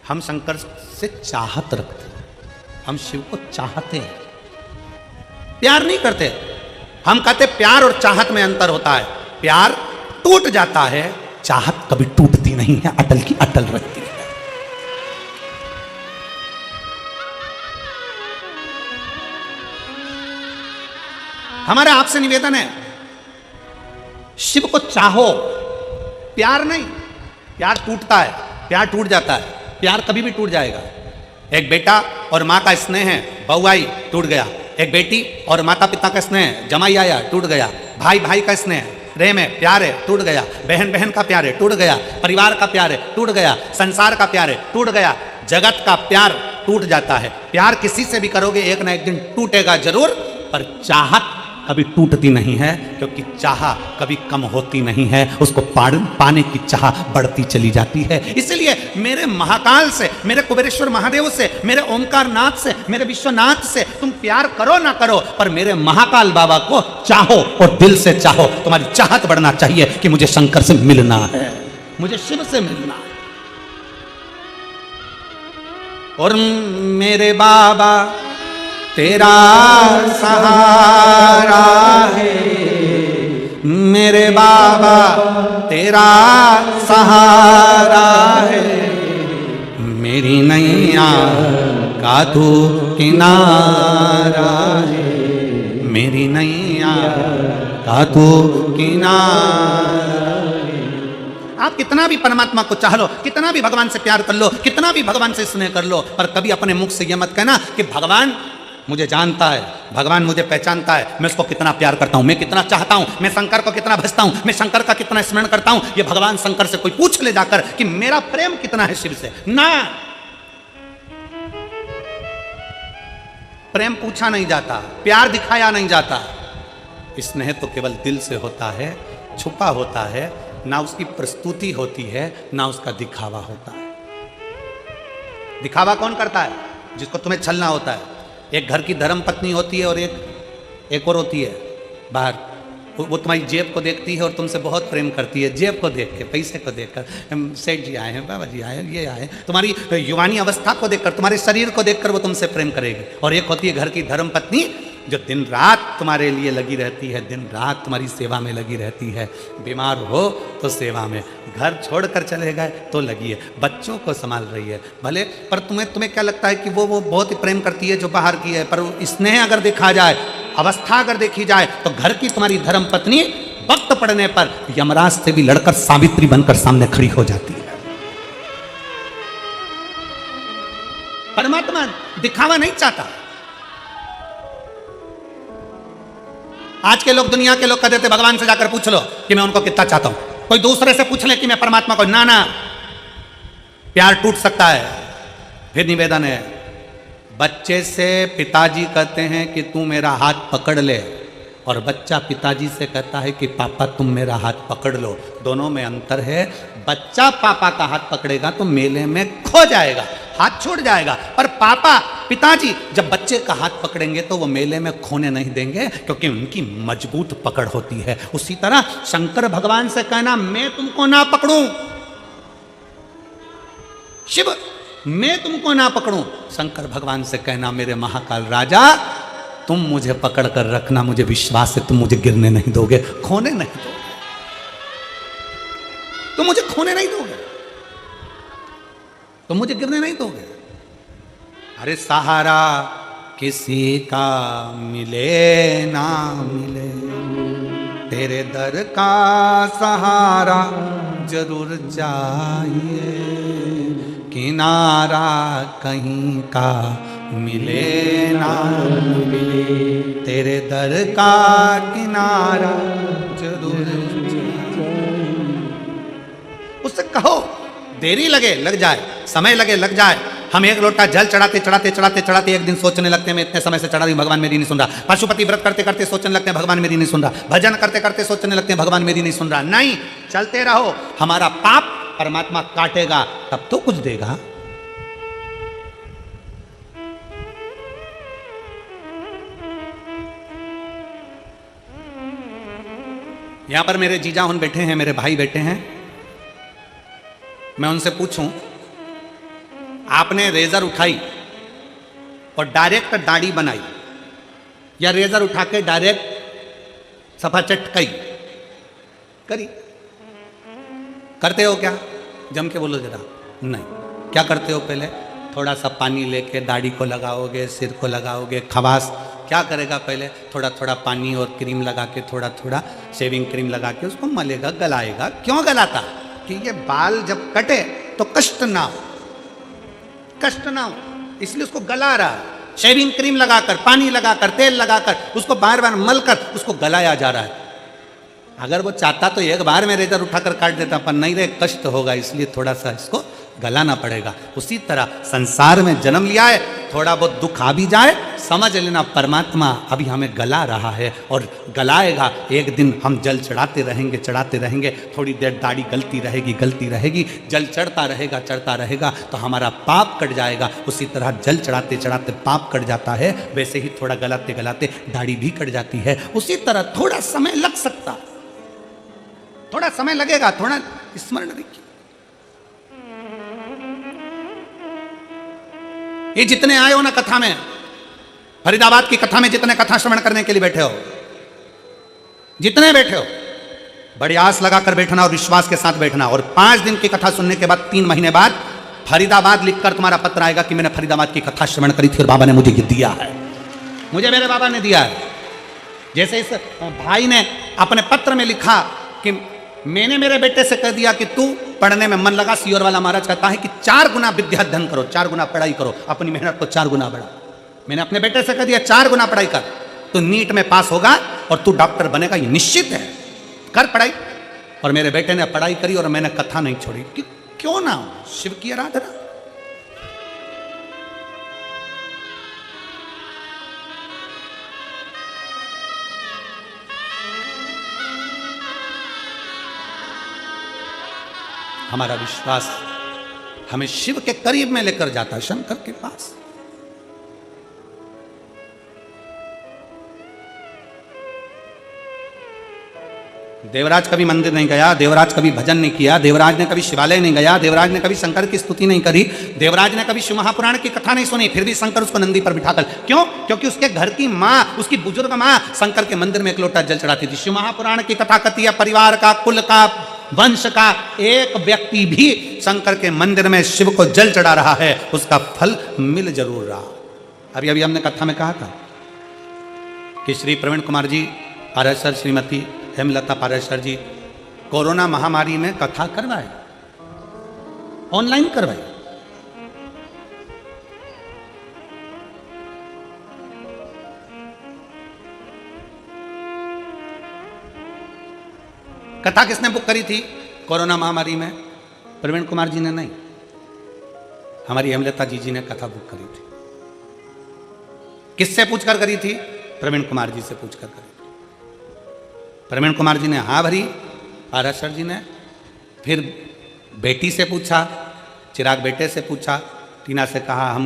हम शंकर से चाहत रखते हैं, हम शिव को चाहते हैं, प्यार नहीं करते। हम कहते प्यार और चाहत में अंतर होता है। प्यार टूट जाता है, चाहत कभी टूटती नहीं है, अटल की अटल रहती है। हमारा आपसे निवेदन है, शिव को चाहो, प्यार नहीं। प्यार टूटता है, प्यार टूट जाता है, प्यार कभी भी टूट जाएगा। एक बेटा और माँ का स्नेह है, बहू आई टूट गया। एक बेटी और माता पिता का स्नेह, जमाई आया टूट गया। भाई भाई का स्नेह, प्रेम है, प्यार है, टूट गया। बहन बहन का प्यार है, टूट गया। परिवार का प्यार है, टूट गया। संसार का प्यार है, टूट गया। जगत का प्यार टूट जाता है। प्यार किसी से भी करोगे एक ना एक दिन टूटेगा जरूर, पर चाहत कभी टूटती नहीं है, क्योंकि चाह कभी कम होती नहीं है, उसको पाने की चाह बढ़ती चली जाती है। इसलिए मेरे महाकाल से, मेरे कुबेरेश्वर महादेव से, मेरे ओमकार नाथ से, मेरे विश्वनाथ से तुम प्यार करो ना करो, पर मेरे महाकाल बाबा को चाहो और दिल से चाहो। तुम्हारी चाहत बढ़ना चाहिए कि मुझे शंकर से मिलना है, मुझे शिव से मिलना है। और मेरे बाबा तेरा सहारा है, मेरे बाबा तेरा सहारा है, मेरी नैया का तू किनारा है, मेरी नैया का तू किनारा है। आप कितना भी परमात्मा को चाह लो, कितना भी भगवान से प्यार कर लो, कितना भी भगवान से स्नेह कर लो, पर कभी अपने मुख से यह मत कहना कि भगवान मुझे जानता है, भगवान मुझे पहचानता है, मैं उसको कितना प्यार करता हूं, मैं कितना चाहता हूं, मैं शंकर को कितना भजता हूं, मैं शंकर का कितना स्मरण करता हूं। ये भगवान शंकर से कोई पूछ ले जाकर कि मेरा प्रेम कितना है शिव से। ना, प्रेम पूछा नहीं जाता, प्यार दिखाया नहीं जाता। स्नेह तो केवल दिल से होता है, छुपा होता है, ना उसकी प्रस्तुति होती है, ना उसका दिखावा होता है। दिखावा कौन करता है? जिसको तुम्हें छलना होता है। एक घर की धर्म पत्नी होती है और एक और होती है बाहर, वो तुम्हारी जेब को देखती है और तुमसे बहुत प्रेम करती है, जेब को देख के, पैसे को देखकर। सेठ जी आए हैं, बाबा जी आए हैं, ये आए, तुम्हारी युवानी अवस्था को देखकर, तुम्हारे शरीर को देखकर वो तुमसे प्रेम करेगी। और एक होती है घर की धर्म पत्नी जो दिन रात तुम्हारे लिए लगी रहती है, दिन रात तुम्हारी सेवा में लगी रहती है। बीमार हो तो सेवा में, घर छोड़कर चले गए तो लगी है, बच्चों को संभाल रही है। भले पर तुम्हें क्या लगता है कि वो बहुत ही प्रेम करती है जो बाहर की है, पर स्नेह अगर देखा जाए, अवस्था अगर देखी जाए, तो घर की तुम्हारी धर्म पत्नी वक्त पड़ने पर यमराज से भी लड़कर सावित्री बनकर सामने खड़ी हो जाती है। परमात्मा दिखावा नहीं चाहता। आज के लोग, दुनिया के लोग कहते थे भगवान से जाकर पूछ लो कि मैं उनको कितना चाहता हूं। कोई दूसरे से पूछ ले कि मैं परमात्मा को, ना ना, प्यार टूट सकता है। फिर निवेदन है, बच्चे से पिताजी कहते हैं कि तू मेरा हाथ पकड़ ले, और बच्चा पिताजी से कहता है कि पापा तुम मेरा हाथ पकड़ लो। दोनों में अंतर है। बच्चा पापा का हाथ पकड़ेगा तो मेले में खो जाएगा, हाथ छूट जाएगा, पर पापा पिताजी जब बच्चे का हाथ पकड़ेंगे तो वो मेले में खोने नहीं देंगे, क्योंकि उनकी मजबूत पकड़ होती है। उसी तरह शंकर भगवान से कहना मैं तुमको ना पकड़ूं, शिव मैं तुमको ना पकड़ूं, शंकर भगवान से कहना मेरे महाकाल राजा तुम मुझे पकड़ कर रखना, मुझे विश्वास है तुम मुझे गिरने नहीं दोगे, खोने नहीं दोगे, तुम मुझे खोने नहीं दोगे, तुम मुझे गिरने नहीं दोगे। अरे सहारा किसी का मिले ना मिले, तेरे दर का सहारा जरूर चाहिए, किनारा कहीं का मिले ना मिले, तेरे दर का किनारा जरूर चाहिए। उससे कहो देरी लगे लग जाए, समय लगे लग जाए। हम एक लोटा जल चढ़ाते चढ़ाते चढ़ाते चढ़ाते एक दिन सोचने लगते हैं मैं इतने समय से चढ़ा रही हूं, भगवान मेरी नहीं सुन रहा। पशुपति व्रत करते करते सोचने लगते हैं भगवान मेरी नहीं सुन रहा। भजन करते करते सोचने लगते हैं भगवान मेरी नहीं सुन रहा। नहीं, चलते रहो, हमारा पाप परमात्मा काटेगा तब तो कुछ देगा। यहां पर मेरे जीजा उन बैठे हैं, मेरे भाई बैठे हैं। मैं उनसे पूछूं आपने रेजर उठाई और डायरेक्ट दाढ़ी बनाई, या रेजर उठा के डायरेक्ट सफा चटकाई करी, करते हो क्या? जम के बोलो जरा। नहीं, क्या करते हो? पहले थोड़ा सा पानी लेके दाढ़ी को लगाओगे, सिर को लगाओगे, खवास क्या करेगा? पहले थोड़ा थोड़ा पानी और क्रीम लगा के, थोड़ा थोड़ा शेविंग क्रीम लगा के उसको मलेगा, गलाएगा। क्यों गलाता? कि ये बाल जब कटे तो कष्ट ना हो, कष्ट ना हो, इसलिए उसको गला रहा है। शेविंग क्रीम लगाकर, पानी लगाकर, तेल लगाकर, उसको बार बार मलकर उसको गलाया जा रहा है। अगर वो चाहता तो एक बार में रेजर उठाकर काट देता, पर नहीं रे, कष्ट होगा, इसलिए थोड़ा सा इसको गलाना पड़ेगा। उसी तरह संसार में जन्म लिया है, थोड़ा बहुत दुख आ भी जाए, समझ लेना परमात्मा अभी हमें गला रहा है और गलाएगा। एक दिन हम जल चढ़ाते रहेंगे, चढ़ाते रहेंगे, थोड़ी देर दाढ़ी गलती रहेगी, गलती रहेगी, जल चढ़ता रहेगा, चढ़ता रहेगा, तो हमारा पाप कट जाएगा। उसी तरह जल चढ़ाते चढ़ाते पाप कट जाता है, वैसे ही थोड़ा गलाते गलाते दाढ़ी भी कट जाती है। उसी तरह थोड़ा समय लग सकता, थोड़ा समय लगेगा, थोड़ा स्मरण रखिए। ये जितने आए हो ना कथा में, फरीदाबाद की कथा में जितने कथा श्रवण करने के लिए बैठे हो, जितने बैठे हो, बड़ी आस लगाकर बैठना और विश्वास के साथ बैठना। और 5 दिन की कथा सुनने के बाद 3 महीने बाद फरीदाबाद लिखकर तुम्हारा पत्र आएगा कि मैंने फरीदाबाद की कथा श्रवण करी थी और बाबा ने मुझे ये दिया है, मुझे मेरे बाबा ने दिया है। जैसे इस भाई ने अपने पत्र में लिखा कि मैंने मेरे बेटे से कह दिया कि तू पढ़ने में मन लगा। सियोर वाला महाराज कहता है कि 4 गुना विद्या अध्ययन करो, 4 गुना पढ़ाई करो, अपनी मेहनत को 4 गुना बढ़ा। मैंने अपने बेटे से कह दिया 4 गुना पढ़ाई कर, तो नीट में पास होगा और तू डॉक्टर बनेगा, ये निश्चित है, कर पढ़ाई। और मेरे बेटे ने पढ़ाई करी और मैंने कथा नहीं छोड़ी। कि क्यों ना हो, शिव की आराधना। हमारा विश्वास हमें शिव के करीब में लेकर जाता है, शंकर के पास। देवराज कभी मंदिर नहीं गया, देवराज कभी भजन नहीं किया, देवराज ने कभी शिवालय नहीं गया, देवराज ने कभी शंकर की स्तुति नहीं करी, देवराज ने कभी शिव महापुराण की कथा नहीं सुनी, फिर भी शंकर उसको नंदी पर बिठाकर। क्यों? क्योंकि उसके घर की माँ, उसकी बुजुर्ग माँ शंकर के मंदिर में एक लोटा जल चढ़ाती थी। शिव महापुराण की कथा कहती है परिवार का, कुल का, वंश का एक व्यक्ति भी शंकर के मंदिर में शिव को जल चढ़ा रहा है, उसका फल मिल जरूर रहा। अभी अभी हमने कथा में कहा था कि श्री प्रवीण कुमार जी पारेश्वर, श्रीमती हेमलता पारेश्वर जी कोरोना महामारी में कथा करवाए, ऑनलाइन करवाई। कथा किसने बुक करी थी कोरोना महामारी में? प्रवीण कुमार जी ने नहीं, हमारी हेमलता जी ने कथा बुक करी थी। किससे पूछकर करी थी? प्रवीण कुमार जी से पूछकर करी थी। प्रवीण कुमार जी ने हाँ भरी, पारेश्वर जी ने फिर बेटी से पूछा, चिराग बेटे से पूछा, टीना से कहा हम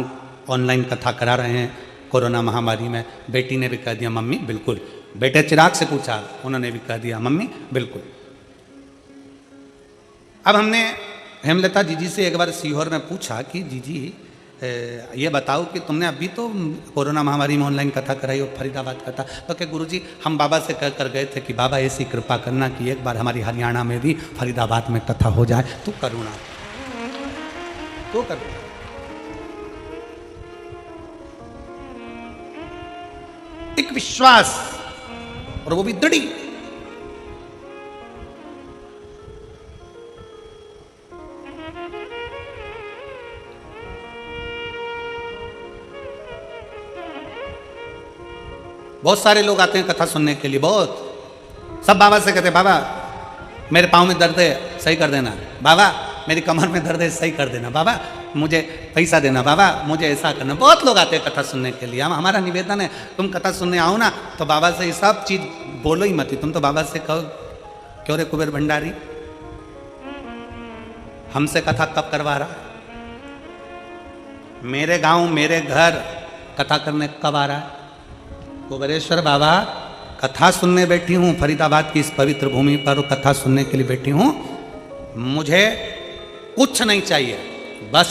ऑनलाइन कथा करा रहे हैं कोरोना महामारी में। बेटी ने भी कह दिया मम्मी बिल्कुल। बेटे चिराग से पूछा, उन्होंने भी कह दिया मम्मी बिल्कुल। अब हमने हेमलता जी से एक बार सीहोर में पूछा कि जीजी ये बताओ कि तुमने अभी तो कोरोना महामारी में ऑनलाइन कथा कराई और फरीदाबाद कथा, तो क्या गुरुजी हम बाबा से कह कर गए थे कि बाबा ऐसी कृपा करना कि एक बार हमारी हरियाणा में भी फरीदाबाद में कथा हो जाए, तो करुणा, तो करुणा। एक विश्वास, और वो भी दृढ़। बहुत सारे लोग आते हैं कथा सुनने के लिए, बहुत। सब बाबा से कहते बाबा मेरे पाँव में दर्द है सही कर देना, बाबा मेरी कमर में दर्द है सही कर देना, बाबा मुझे पैसा देना, बाबा मुझे ऐसा करना। बहुत लोग आते हैं कथा सुनने के लिए। हम हमारा निवेदन है तुम कथा सुनने आओ ना तो बाबा से ये सब चीज़ बोलो ही मत। तुम तो बाबा से कहो क्यों रे कुबेर भंडारी हमसे कथा कब करवा रहा? मेरे गांव मेरे घर कथा करने कब आ रहा है? कुबेरेश्वर बाबा कथा सुनने बैठी हूँ फरीदाबाद की इस पवित्र भूमि पर, कथा सुनने के लिए बैठी हूँ। मुझे कुछ नहीं चाहिए, बस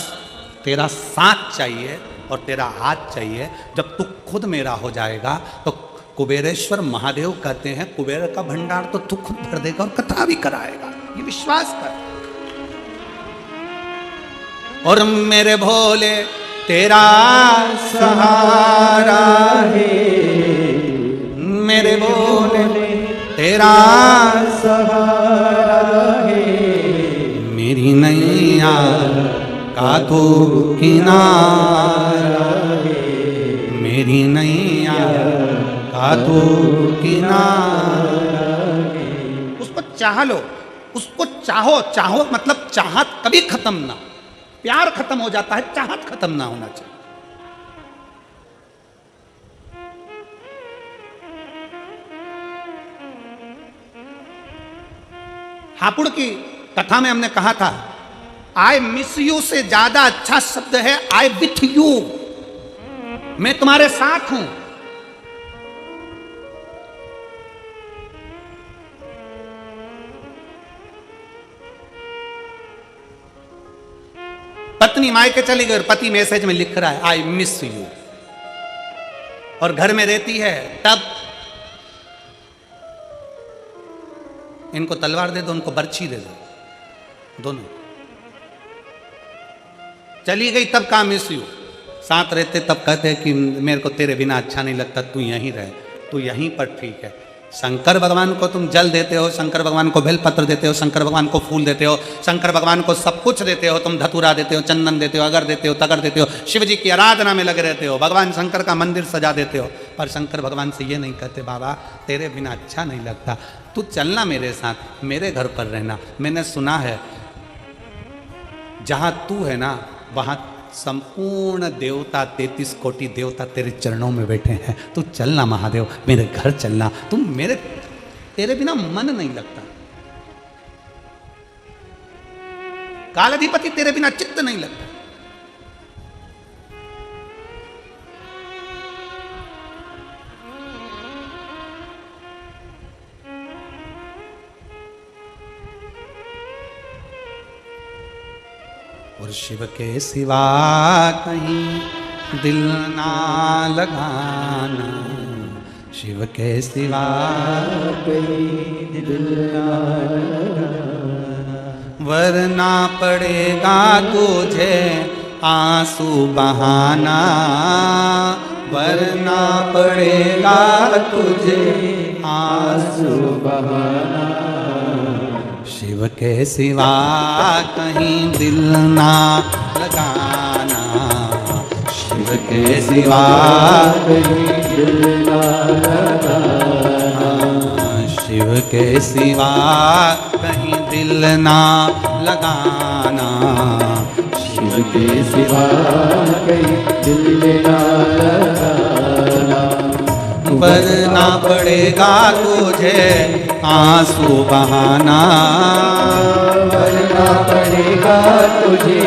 तेरा साथ चाहिए और तेरा हाथ चाहिए। जब तू खुद मेरा हो जाएगा तो कुबेरेश्वर महादेव कहते हैं कुबेर का भंडार तो तू खुद भर देगा और कथा भी कराएगा, ये विश्वास कर। और मेरे भोले तेरा सहारा है, मेरे भोले तेरा सहारा है, मेरी नैया का तू किनारा है, मेरी नैया का तू किनारा है। उसको चाह लो, उसको चाहो। चाहो मतलब चाहत कभी खत्म ना, प्यार खत्म हो जाता है, चाहत खत्म ना होना चाहिए। हापुड़ की कथा में हमने कहा था आई मिस यू से ज्यादा अच्छा शब्द है आई विथ यू, मैं तुम्हारे साथ हूं। पत्नी मायके चली गई और पति मैसेज में लिख रहा है आई मिस यू, और घर में रहती है तब इनको तलवार दे दो, उनको बर्छी दे दो, दोनों। चली गई तब कहा मिस यू, साथ रहते तब कहते हैं कि मेरे को तेरे बिना अच्छा नहीं लगता, तू यहीं रहे, तू यहीं पर ठीक है। शंकर भगवान को तुम जल देते हो, शंकर भगवान को बेलपत्र देते हो, शंकर भगवान को फूल देते हो, शंकर भगवान को सब कुछ देते हो, तुम धतूरा देते हो, चंदन देते हो, अगर देते हो, तगर देते हो, शिव जी की आराधना में लगे रहते हो, भगवान शंकर का मंदिर सजा देते हो, पर शंकर भगवान से ये नहीं कहते बाबा तेरे बिना अच्छा नहीं लगता, तू चलना मेरे साथ, मेरे घर पर रहना। मैंने सुना है जहाँ तू है ना वहाँ संपूर्ण देवता 33 कोटि देवता तेरे चरणों में बैठे हैं, तू चलना महादेव, मेरे घर चलना, तुम मेरे तेरे बिना मन नहीं लगता, कालाधिपति तेरे बिना चित्त नहीं लगता। और शिव के सिवा कहीं दिल ना लगाना, शिव के सिवा कहीं दिल ना लगाना, वरना पड़ेगा तुझे आंसू बहाना, वरना पड़ेगा तुझे आंसू बहाना, शिव के सिवा कहीं दिल ना लगाना, शिव के सिवा कहीं दिल ना लगाना, शिव के सिवा कहीं दिल ना लगाना, शिव के सिवा कहीं दिल ना लगाना, वरना पड़ेगा तुझे आंसू बहाना, वरना पड़ेगा तुझे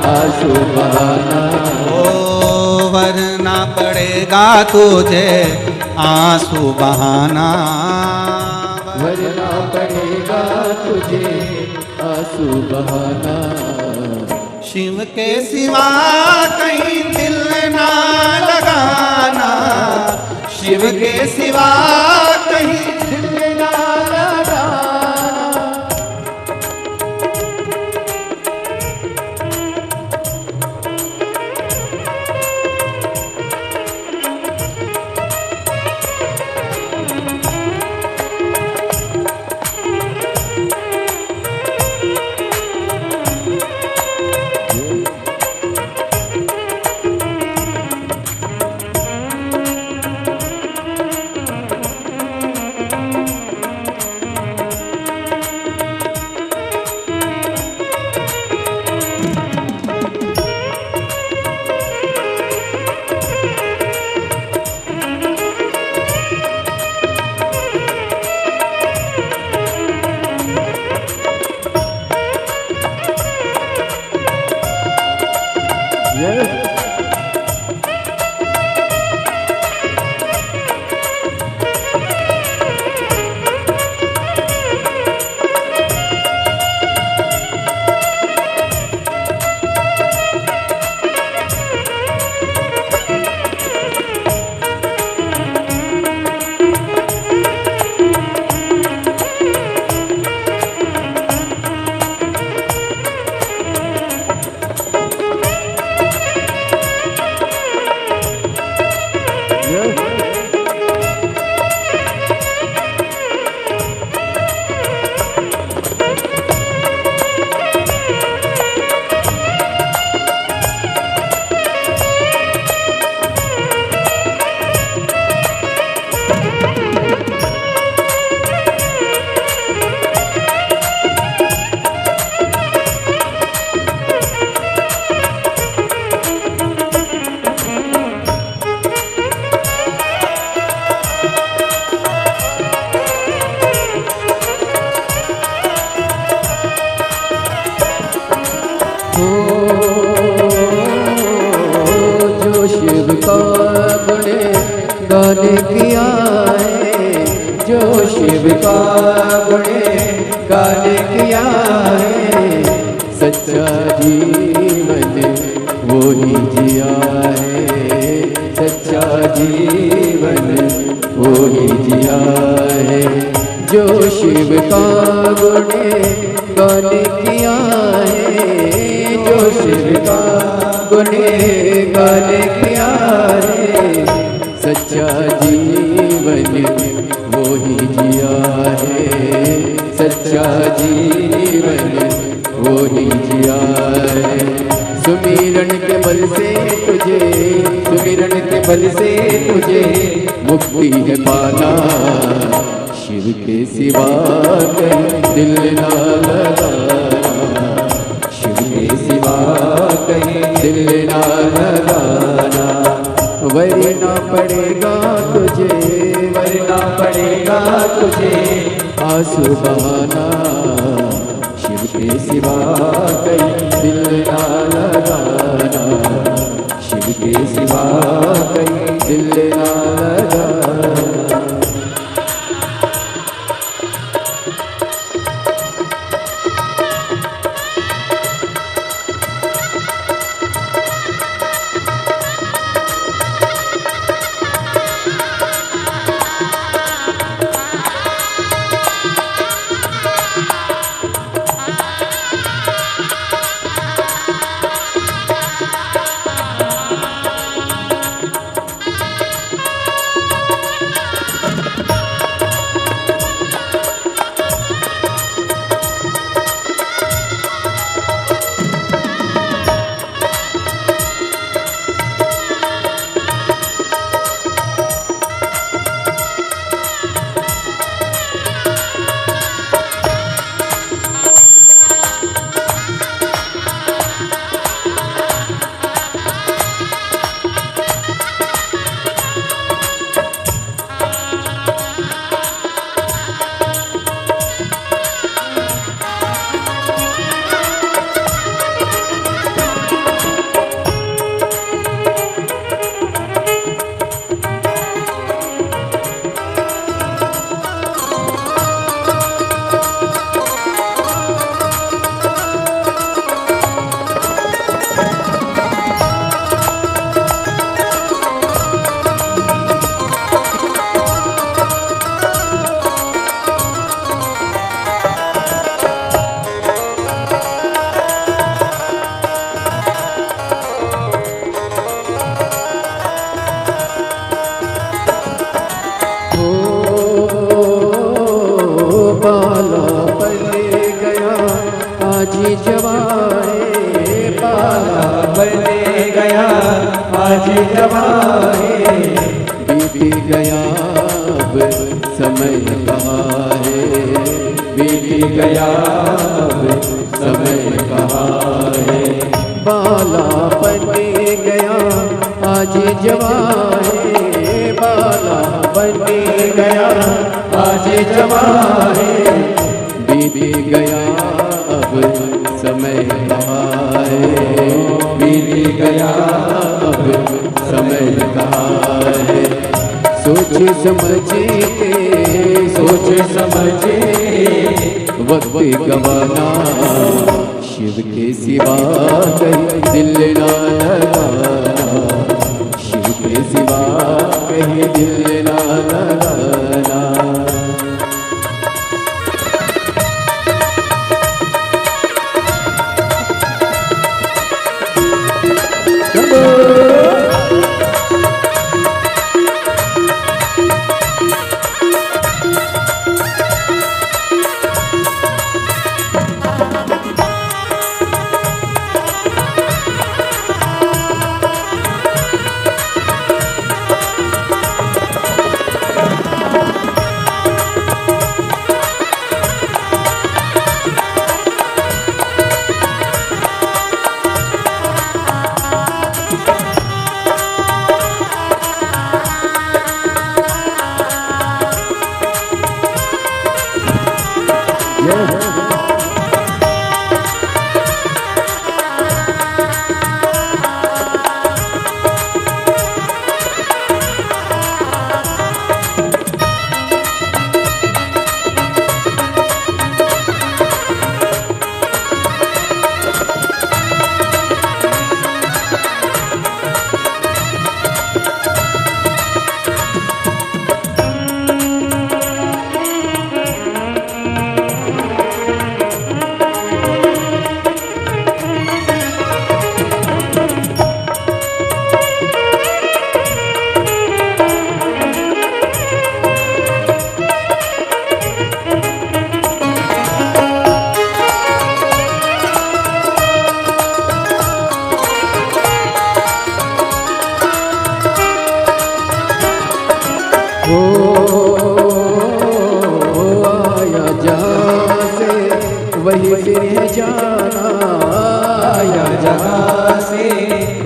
आंसू बहाना, ओ वरना पड़ेगा तुझे आंसू बहाना, वरना पड़ेगा तुझे आंसू बहाना, शिव के सिवा कहीं दिल ना लगाना, शिव के सिवा कहीं दिल ना लगाना, गुणे गाने किया है, सच्चा जीवन वो ही जिया है, सच्चा जीवन वो ही जिया है। जो शिव का गुणे गाने किया है, जो शिव का गुणे गाने किया है, सच्चा जीवन वो ही जिया है, सच्चा जीवन वो ही जिया है। सुमिरन के बल से तुझे, सुमिरन के बल से तुझे मुक्ति है पाना, शिव के सिवा कहीं दिल ना लगाना, शिव के सिवा कहीं दिल ना लगाना। वरना पड़ेगा तुझे, वरना पड़ेगा तुझे आंसू बहाना, शिव के सिवा कहीं दिल ना लगाना, शिव के सिवा कहीं दिल ना लगाना। जवाए पाला बने गया आज जवाए, बीत गया अब समय कहाँ है, बीत गया अब समय कहाँ है। बाला बने गया आज जवाए, बाला बने गया आज जवाए, बीत गया अब समय कहाँ है, बीत गया अब समय कहाँ है। सोच समझ के, सोच समझ के वक्त गवाना, शिव के सिवा कहीं दिल ना लगाना, शिव के सिवा कहीं दिल ना लगाना।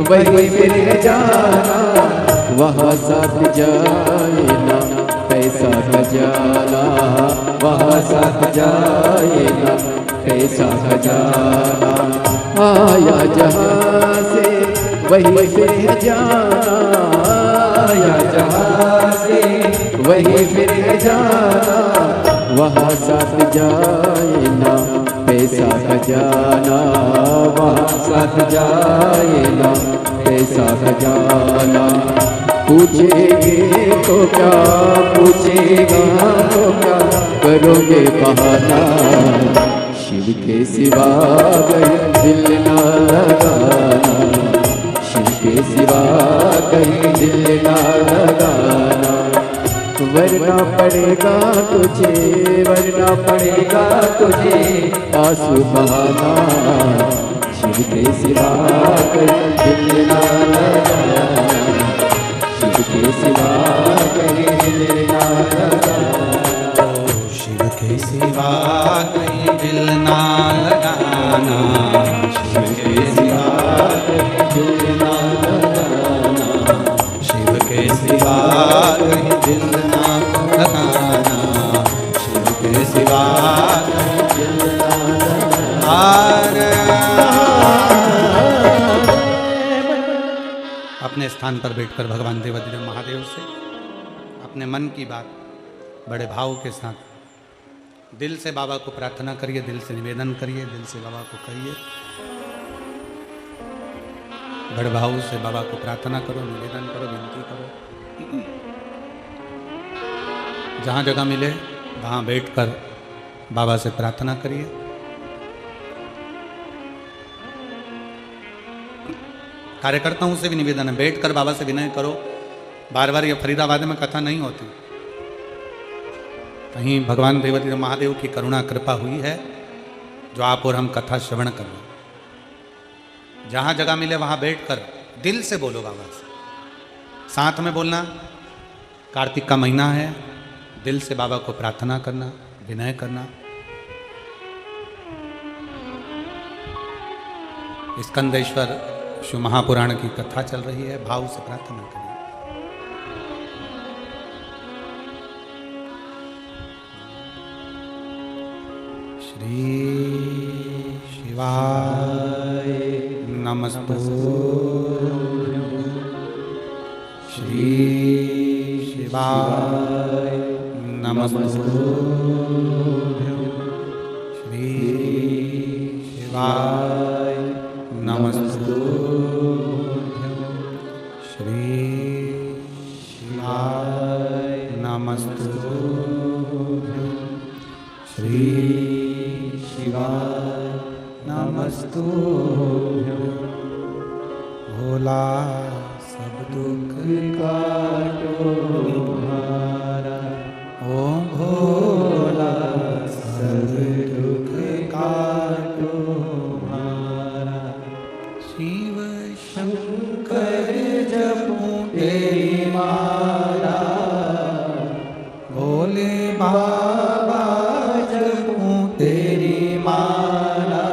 वही फिर जाना, वहाँ साथ जाए ना पैसा खजाना, वहाँ साथ जाए ना पैसा खजाना। आया जहाँ से वही फिर जाना, आया जहाँ से वही फिर जाना, वहाँ साथ जाए ना पैसा खजाना, वहाँ साथ जाए ना पैसा खजाना। पूछेंगे तो क्या, पूछेगा तो क्या, करोगे बहाना, शिव के सिवा कहीं दिल ना लगाना, शिव के सिवा कहीं दिल ना लगाना। वरना पड़ेगा तुझे, वरना पड़ेगा तुझे आंसू बहाना, शिव के सिवा कहीं दिल ना लगाना, शिव के सिवा कहीं दिल ना लगाना, शिव के सिवा कहीं दिल ना लगाना, शिव के सिवा कहीं दिल ना लगाना, शिव के सिवा कहीं दिल ना लगाना, शिव के सिवा कहीं दिल ना लगाना। अपने स्थान पर बैठकर भगवान देवाधिदेव महादेव से अपने मन की बात बड़े भाव के साथ दिल से बाबा को प्रार्थना करिए, दिल से निवेदन करिए, दिल से बाबा को कहिए। बड़े भाव से बाबा को प्रार्थना करो, निवेदन करो, विनती करो। जहाँ जगह मिले वहाँ बैठकर बाबा से प्रार्थना करिए। कार्यकर्ताओं से भी निवेदन है, बैठकर बाबा से विनय करो। बार बार ये फरीदाबाद में कथा नहीं होती, कहीं भगवान देवाधिदेव महादेव की करुणा कृपा हुई है जो आप और हम कथा श्रवण कर रहे हैं। जहाँ जगह मिले वहाँ बैठकर दिल से बोलो बाबा से, साथ में बोलना। कार्तिक का महीना है, दिल से बाबा को प्रार्थना करना, विनय करना। स्कंदेश्वर शिव महापुराण की कथा चल रही है, भाव से प्रार्थना करिए। श्री शिवाय नमस्तुभ्यं, श्री शिवाय नमस्तुभ्यं, श्री शिवाय नमस्तुभ्यं, श्री शिवाय नमस्तुभ्यं, श्री शिवाय नमस्तुभ्यं। भोला सब दुख काटो तुम्हारा, ओम भोला सब दुख काटो तुम्हारा। शिव शंकर जपूं तेरी माला, भोले बाबा जपूं तेरी माला,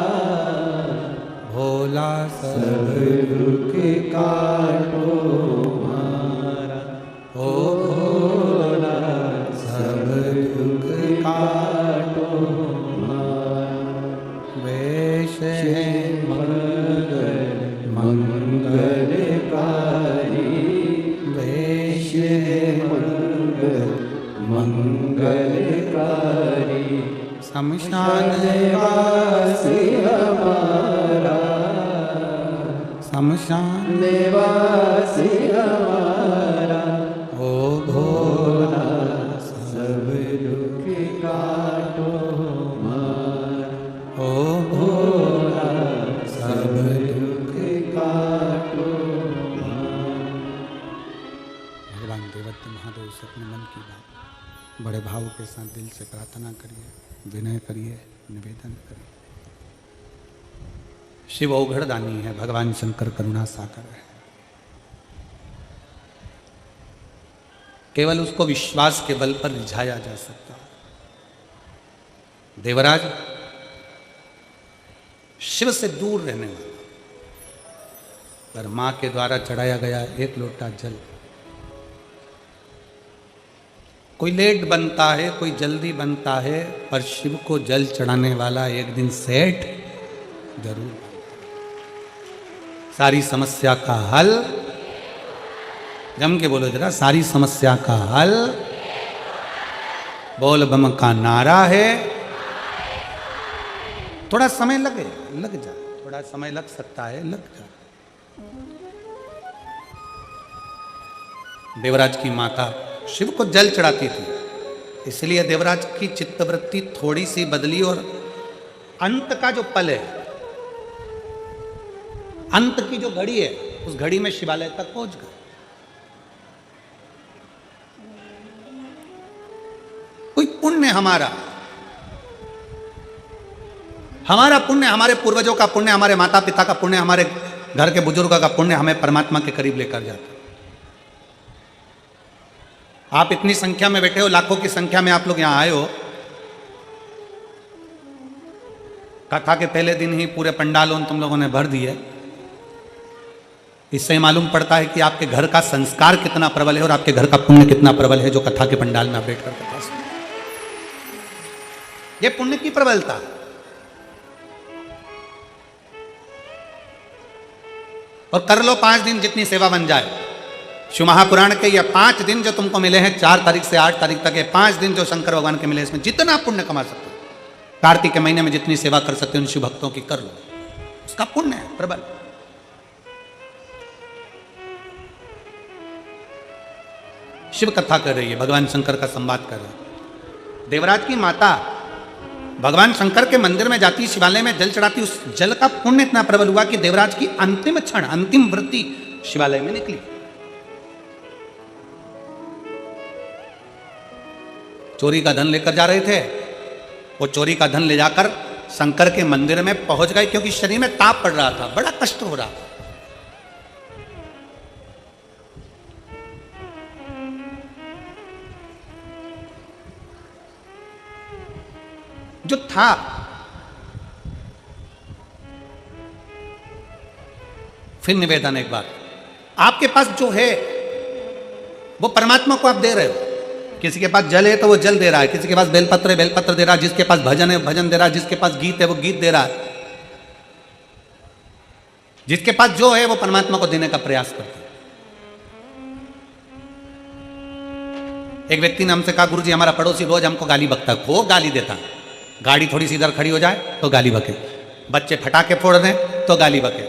भोला सब दुख काटो तुम्हारा, ओ भोला सब दुख काटो तुम्हारा। वेश है मंगलकारी, वेश है मंगलकारी, शमशान निवासी हमारा, शमशान निवासी हमारा, ओ भोला सब दुख काटो हमारा, ओ भोला सब दुख काटो हमारा। भगवान देवाधिदेव महादेव से अपने मन की बात बड़े भाव के साथ दिल से प्रार्थना करिए, विनय करिए, निवेदन करिए। शिव औघड़दानी है, भगवान शंकर करुणा सागर है। केवल उसको विश्वास के बल पर रिझाया जा सकता है। देवराज शिव से दूर रहने वाला, पर मां के द्वारा चढ़ाया गया एक लोटा जल। कोई लेट बनता है, कोई जल्दी बनता है, पर शिव को जल चढ़ाने वाला एक दिन सेठ जरूर। सारी समस्या का हल, जम के बोलो जरा, सारी समस्या का हल बोल बम का नारा है। थोड़ा समय लग जा, थोड़ा समय लग सकता है, लग जा। देवराज की माता शिव को जल चढ़ाती थी, इसलिए देवराज की चित्तवृत्ति थोड़ी सी बदली और अंत का जो पल है, अंत की जो घड़ी है, उस घड़ी में शिवालय तक पहुंच गए। कोई पुण्य हमारा पुण्य, हमारे पूर्वजों का पुण्य, हमारे माता पिता का पुण्य, हमारे घर के बुजुर्गों का पुण्य हमें परमात्मा के करीब लेकर जाता। आप इतनी संख्या में बैठे हो, लाखों की संख्या में आप लोग यहां आए हो। कथा के पहले दिन ही पूरे पंडालों तुम लोगों ने भर दिए। इससे मालूम पड़ता है कि आपके घर का संस्कार कितना प्रबल है और आपके घर का पुण्य कितना प्रबल है, जो कथा के पंडाल में आप बैठकर कथा सुन। ये पुण्य की प्रबलता। और कर लो 5 दिन जितनी सेवा बन जाए। शिव महापुराण के ये 5 दिन जो तुमको मिले हैं, 4 तारीख से 8 तारीख तक, ये 5 दिन जो शंकर भगवान के मिले, इसमें जितना पुण्य कमा सकते हो, कार्तिक के महीने में जितनी सेवा कर सकते हो उन शिव भक्तों की कर लो, उसका पुण्य है प्रबल। शिव कथा कर रही है, भगवान शंकर का संवाद कर रहे हैं। देवराज की माता भगवान शंकर के मंदिर में जाती, शिवालय में जल चढ़ाती, उस जल का पुण्य इतना प्रबल हुआ कि देवराज की अंतिम क्षण, अंतिम वृत्ति शिवालय में निकली। चोरी का धन लेकर जा रहे थे, वो चोरी का धन ले जाकर शंकर के मंदिर में पहुंच गए, क्योंकि शरीर में ताप पड़ रहा था, बड़ा कष्ट हो रहा था। जो था फिर निवेदन एक बार, आपके पास जो है वो परमात्मा को आप दे रहे हो। किसी के पास जल है तो वो जल दे रहा है, किसी के पास बेलपत्र है बेलपत्र दे रहा है, जिसके पास भजन है भजन दे रहा है, जिसके पास गीत है वो गीत दे रहा है। जिसके पास जो है वो परमात्मा को देने का प्रयास करते हैं। एक व्यक्ति ने हमसे कहा, गुरुजी हमारा पड़ोसी रोज हमको गाली बकता है, खूब गाली देता है। गाड़ी थोड़ी सी इधर खड़ी हो जाए तो गाली बके, बच्चे फटाके फोड़ रहे तो गाली बके,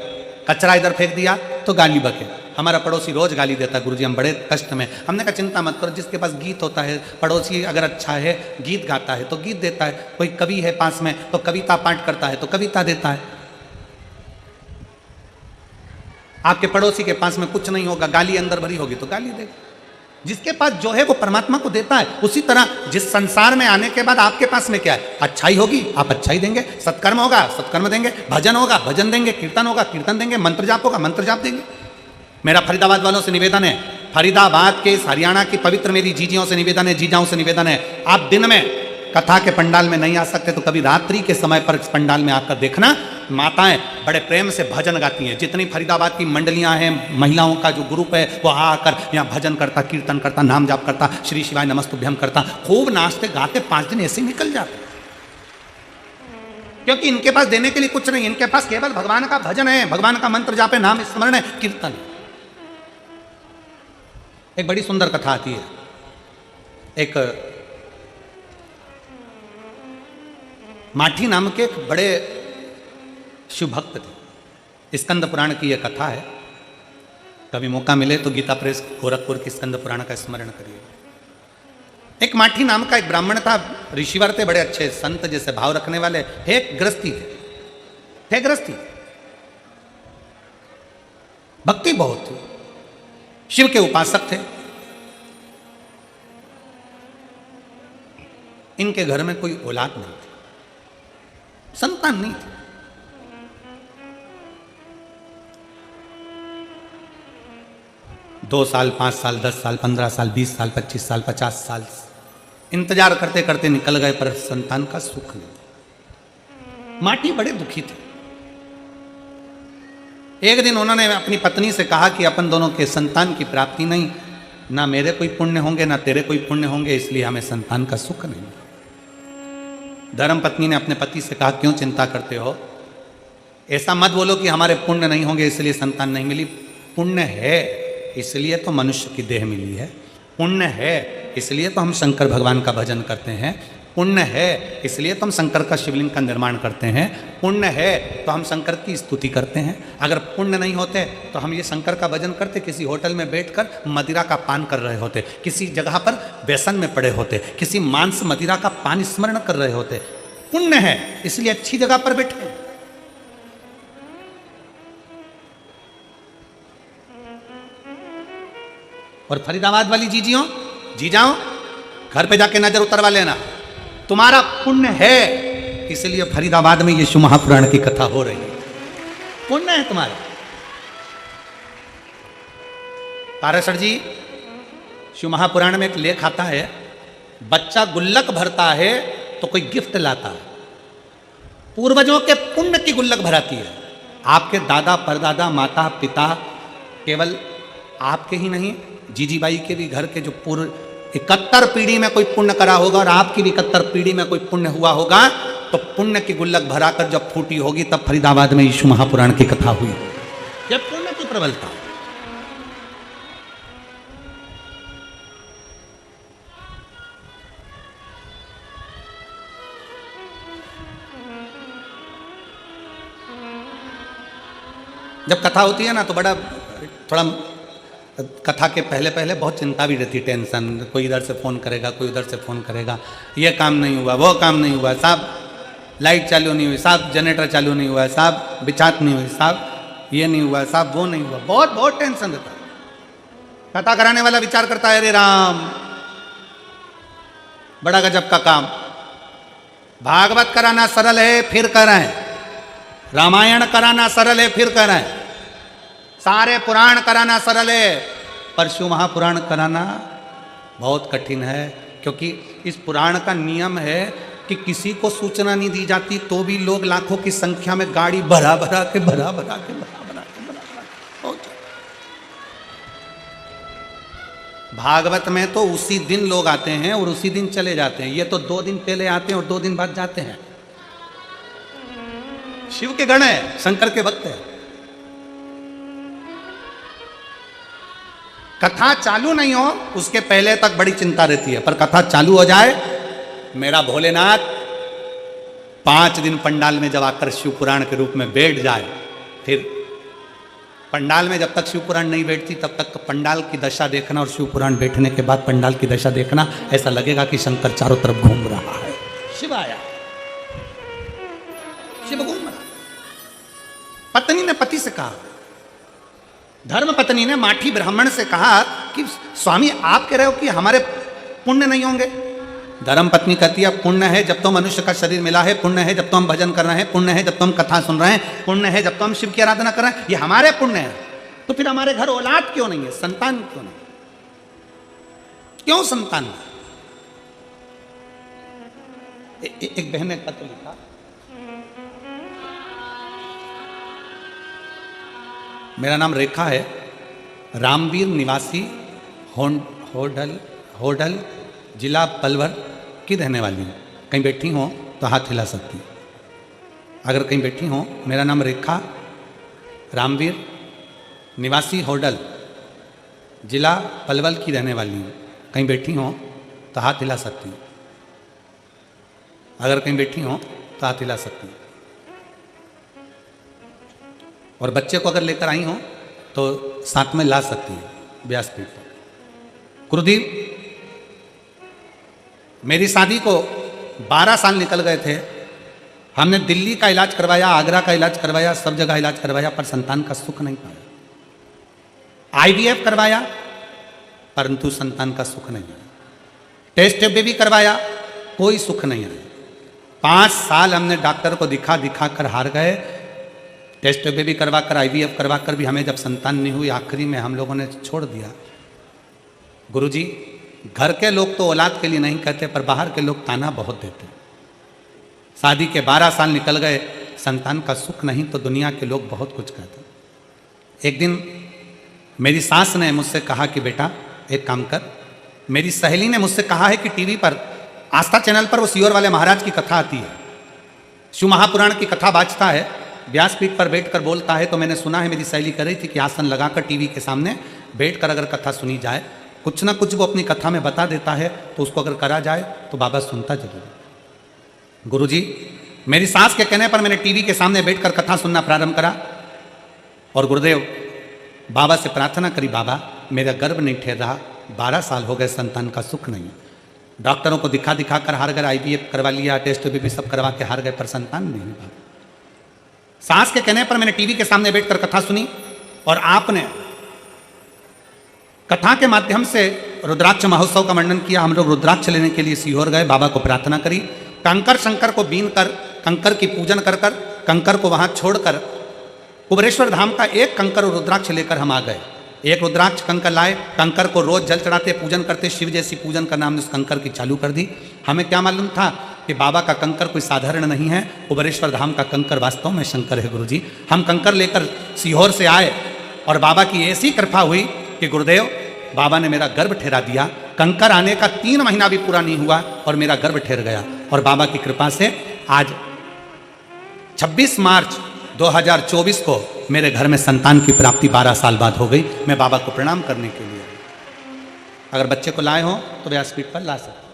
कचरा इधर फेंक दिया तो गाली बके। हमारा पड़ोसी रोज गाली देता है, गुरुजी हम बड़े कष्ट में। हमने कहा चिंता मत करो, जिसके पास गीत होता है, पड़ोसी अगर अच्छा है, गीत गाता है तो गीत देता है, कोई कवि है पास में तो कविता पाठ करता है तो कविता देता है। आपके पड़ोसी के पास में कुछ नहीं होगा, गाली अंदर भरी होगी तो गाली देगा। जिसके पास जो है वो परमात्मा को देता है। उसी तरह जिस संसार में आने के बाद आपके पास में क्या है, अच्छाई होगी आप अच्छाई देंगे, सत्कर्म होगा सत्कर्म देंगे, भजन होगा भजन देंगे, कीर्तन होगा कीर्तन देंगे, मंत्र जाप होगा मंत्र जाप देंगे। मेरा फरीदाबाद वालों से निवेदन है, फरीदाबाद के हरियाणा की पवित्र मेरी जीजियों से निवेदन है, जीजाओं से निवेदन है, आप दिन में कथा के पंडाल में नहीं आ सकते तो कभी रात्रि के समय पर इस पंडाल में आकर देखना, माताएं बड़े प्रेम से भजन गाती हैं। जितनी फरीदाबाद की मंडलियां हैं, महिलाओं का जो ग्रुप है, वो आकर यहाँ भजन करता, कीर्तन करता, नाम जाप करता, श्री शिवाय नमस्तुभ्यम करता, खूब नाचते गाते 5 दिन ऐसे निकल जाते। क्योंकि इनके पास देने के लिए कुछ नहीं, इनके पास केवल भगवान का भजन है, भगवान का मंत्र जाप है, नाम स्मरण है, कीर्तन है। एक बड़ी सुंदर कथा आती है। एक माठी नाम के एक बड़े शिव भक्त थे। स्कंद पुराण की यह कथा है, कभी मौका मिले तो गीता प्रेस गोरखपुर की स्कंद पुराण का स्मरण करिए। एक माठी नाम का एक ब्राह्मण था, ऋषिवर थे, बड़े अच्छे संत जैसे भाव रखने वाले, एक गृहस्थी थे गृहस्थी, भक्ति बहुत थी, शिव के उपासक थे। इनके घर में कोई औलाद नहीं थी, संतान नहीं थी। दो साल 5 साल 10 साल 15 साल 20 साल 25 साल 50 साल इंतजार करते करते निकल गए, पर संतान का सुख नहीं। माटी बड़े दुखी थे। एक दिन उन्होंने अपनी पत्नी से कहा कि अपन दोनों के संतान की प्राप्ति नहीं, ना मेरे कोई पुण्य होंगे ना तेरे कोई पुण्य होंगे, इसलिए हमें संतान का सुख नहीं। धर्म पत्नी ने अपने पति से कहा, क्यों चिंता करते हो? ऐसा मत बोलो कि हमारे पुण्य नहीं होंगे इसलिए संतान नहीं मिली। पुण्य है इसलिए तो मनुष्य की देह मिली है, पुण्य है इसलिए तो हम शंकर भगवान का भजन करते हैं, पुण्य है इसलिए तो हम शंकर का शिवलिंग का निर्माण करते हैं, पुण्य है तो हम शंकर की स्तुति करते हैं। अगर पुण्य नहीं होते तो हम ये शंकर का भजन करते, किसी होटल में बैठकर मदिरा का पान कर रहे होते, किसी जगह पर व्यसन में पड़े होते, किसी मांस मदिरा का पान स्मरण कर रहे होते। पुण्य है इसलिए अच्छी जगह पर बैठे। और फरीदाबाद वाली जीजियों जीजाओं, घर पे जाके नजर उतरवा लेना, तुम्हारा पुण्य है इसलिए फरीदाबाद में ये शिव महापुराण की कथा हो रही है। पुण्य है तुम्हारा। पाराशर जी, शिव महापुराण में एक लेख आता है, बच्चा गुल्लक भरता है तो कोई गिफ्ट लाता है, पूर्वजों के पुण्य की गुल्लक भराती है। आपके दादा परदादा माता पिता, केवल आपके ही नहीं, जीजीबाई के भी घर के जो पूर्व 71 पीढ़ी में कोई पुण्य करा होगा और आपकी भी 71 पीढ़ी में कोई पुण्य हुआ होगा, तो पुण्य की गुल्लक भराकर जब फूटी होगी तब फरीदाबाद में यीशु महापुराण की कथा हुई। यह पुण्य की प्रबलता। जब कथा होती है ना तो बड़ा थोड़ा कथा के पहले पहले बहुत चिंता भी रहती, टेंशन, कोई इधर से फ़ोन करेगा कोई उधर से फ़ोन करेगा, ये काम नहीं हुआ वो काम नहीं हुआ, साहब लाइट चालू नहीं हुई, साहब जनरेटर चालू नहीं हुआ, साहब बिछात नहीं हुई, साहब ये नहीं हुआ, साहब वो नहीं हुआ, बहुत बहुत टेंशन रहता है। कथा कराने वाला विचार करता है, अरे राम बड़ा गजब का काम, भागवत कराना सरल है फिर कराएं, रामायण कराना सरल है फिर कराएं, सारे पुराण कराना सरल है, पर शिव महापुराण कराना बहुत कठिन है। क्योंकि इस पुराण का नियम है कि किसी को सूचना नहीं दी जाती तो भी लोग लाखों की संख्या में गाड़ी भरा भरा के भागवत में तो उसी दिन लोग आते हैं और उसी दिन चले जाते हैं। ये तो 2 दिन पहले आते हैं और 2 दिन बाद जाते हैं। शिव के गण है, शंकर के भक्त है। कथा चालू नहीं हो उसके पहले तक बड़ी चिंता रहती है, पर कथा चालू हो जाए, मेरा भोलेनाथ 5 दिन पंडाल में जब आकर शिव पुराण के रूप में बैठ जाए, फिर पंडाल में जब तक शिव पुराण नहीं बैठती तब तक पंडाल की दशा देखना, और शिव पुराण बैठने के बाद पंडाल की दशा देखना, ऐसा लगेगा कि शंकर चारों तरफ घूम रहा है। शिव आया, शिव घूम रहा। पत्नी ने पति से कहा, धर्म पत्नी ने माठी ब्राह्मण से कहा कि स्वामी आप कह रहे हो कि हमारे पुण्य नहीं होंगे। धर्म पत्नी कहती है, पुण्य है जब तो मनुष्य का शरीर मिला है, पुण्य है जब तो हम भजन कर रहे हैं, पुण्य है जब तो हम कथा सुन रहे हैं, पुण्य है जब तो हम शिव की आराधना कर रहे हैं, ये हमारे पुण्य है। तो फिर हमारे घर औलाद क्यों नहीं है, संतान क्यों नहीं, क्यों संतान नहीं? एक बहन ने पत्र लिखा, मेरा नाम रेखा है, रामवीर निवासी होडल जिला पलवल की रहने वाली हूँ। कहीं बैठी हो तो हाथ हिला सकती, अगर कहीं बैठी हो। मेरा नाम रेखा, रामवीर निवासी होडल जिला पलवल की रहने वाली हूँ। कहीं बैठी हो तो हाथ हिला सकती, अगर कहीं बैठी हो तो हाथ हिला सकती। और बच्चे को अगर लेकर आई हो तो साथ में ला सकती है व्यासपीठ पर। गुरुदेव, मेरी शादी को 12 साल निकल गए थे, हमने दिल्ली का इलाज करवाया, आगरा का इलाज करवाया, सब जगह इलाज करवाया, पर संतान का सुख नहीं पाया। IVF करवाया परंतु संतान का सुख नहीं आया। टेस्ट बेबी करवाया, कोई सुख नहीं आया। 5 साल हमने डॉक्टर को दिखा कर हार गए। टेस्ट बेबी करवाकर, IVF करवाकर भी हमें जब संतान नहीं हुई, आखिरी में हम लोगों ने छोड़ दिया। गुरुजी, घर के लोग तो औलाद के लिए नहीं कहते, पर बाहर के लोग ताना बहुत देते। शादी के 12 साल निकल गए, संतान का सुख नहीं, तो दुनिया के लोग बहुत कुछ कहते। एक दिन मेरी सास ने मुझसे कहा कि बेटा एक काम कर, मेरी सहेली ने मुझसे कहा है कि टीवी पर आस्था चैनल पर वो सीहोर वाले महाराज की कथा आती है, शिव महापुराण की कथा बाजता है, व्यासपीठ पर बैठकर बोलता है। तो मैंने सुना है, मेरी सहेली कह रही थी कि आसन लगाकर टीवी के सामने बैठकर अगर कथा सुनी जाए, कुछ ना कुछ वो अपनी कथा में बता देता है, तो उसको अगर करा जाए तो बाबा सुनता जरूर है। गुरुजी, मेरी सास के कहने पर मैंने टीवी के सामने बैठकर कथा सुनना प्रारंभ करा और गुरुदेव बाबा से प्रार्थना करी, बाबा मेरा गर्भ नहीं ठहर रहा, 12 साल हो गए, संतान का सुख नहीं। डॉक्टरों को दिखा दिखा कर हार गए, IVF करवा लिया, टेस्ट भी सब करवा के हार गए, पर संतान नहीं बाबा। सास के कहने पर मैंने टीवी के सामने बैठकर कथा सुनी और आपने कथा के माध्यम से रुद्राक्ष महोत्सव का वर्णन किया। हम लोग रुद्राक्ष लेने के लिए सीहोर गए, बाबा को प्रार्थना करी, कंकर शंकर को बीन कर कंकर की पूजन कर कर कंकर को वहां छोड़कर कुबरेश्वर धाम का एक कंकर और रुद्राक्ष लेकर हम आ गए। एक रुद्राक्ष कंकर लाए, कंकर को रोज जल चढ़ाते पूजन करते, शिव जैसी पूजन करना हमने उस कंकर की चालू कर दी। हमें क्या मालूम था कि बाबा का कंकर कोई साधारण नहीं है, कुबरेश्वर धाम का कंकर वास्तव में शंकर है। गुरुजी, हम कंकर लेकर सीहोर से आए और बाबा की ऐसी कृपा हुई कि गुरुदेव बाबा ने मेरा गर्भ ठहरा दिया। कंकर आने का 3 महीना भी पूरा नहीं हुआ और मेरा गर्भ ठहर गया। और बाबा की कृपा से आज 26 मार्च 2024 को मेरे घर में संतान की प्राप्ति 12 साल बाद हो गई। मैं बाबा को प्रणाम करने के लिए, अगर बच्चे को लाए हो तो व्यासपीठ पर ला सकते।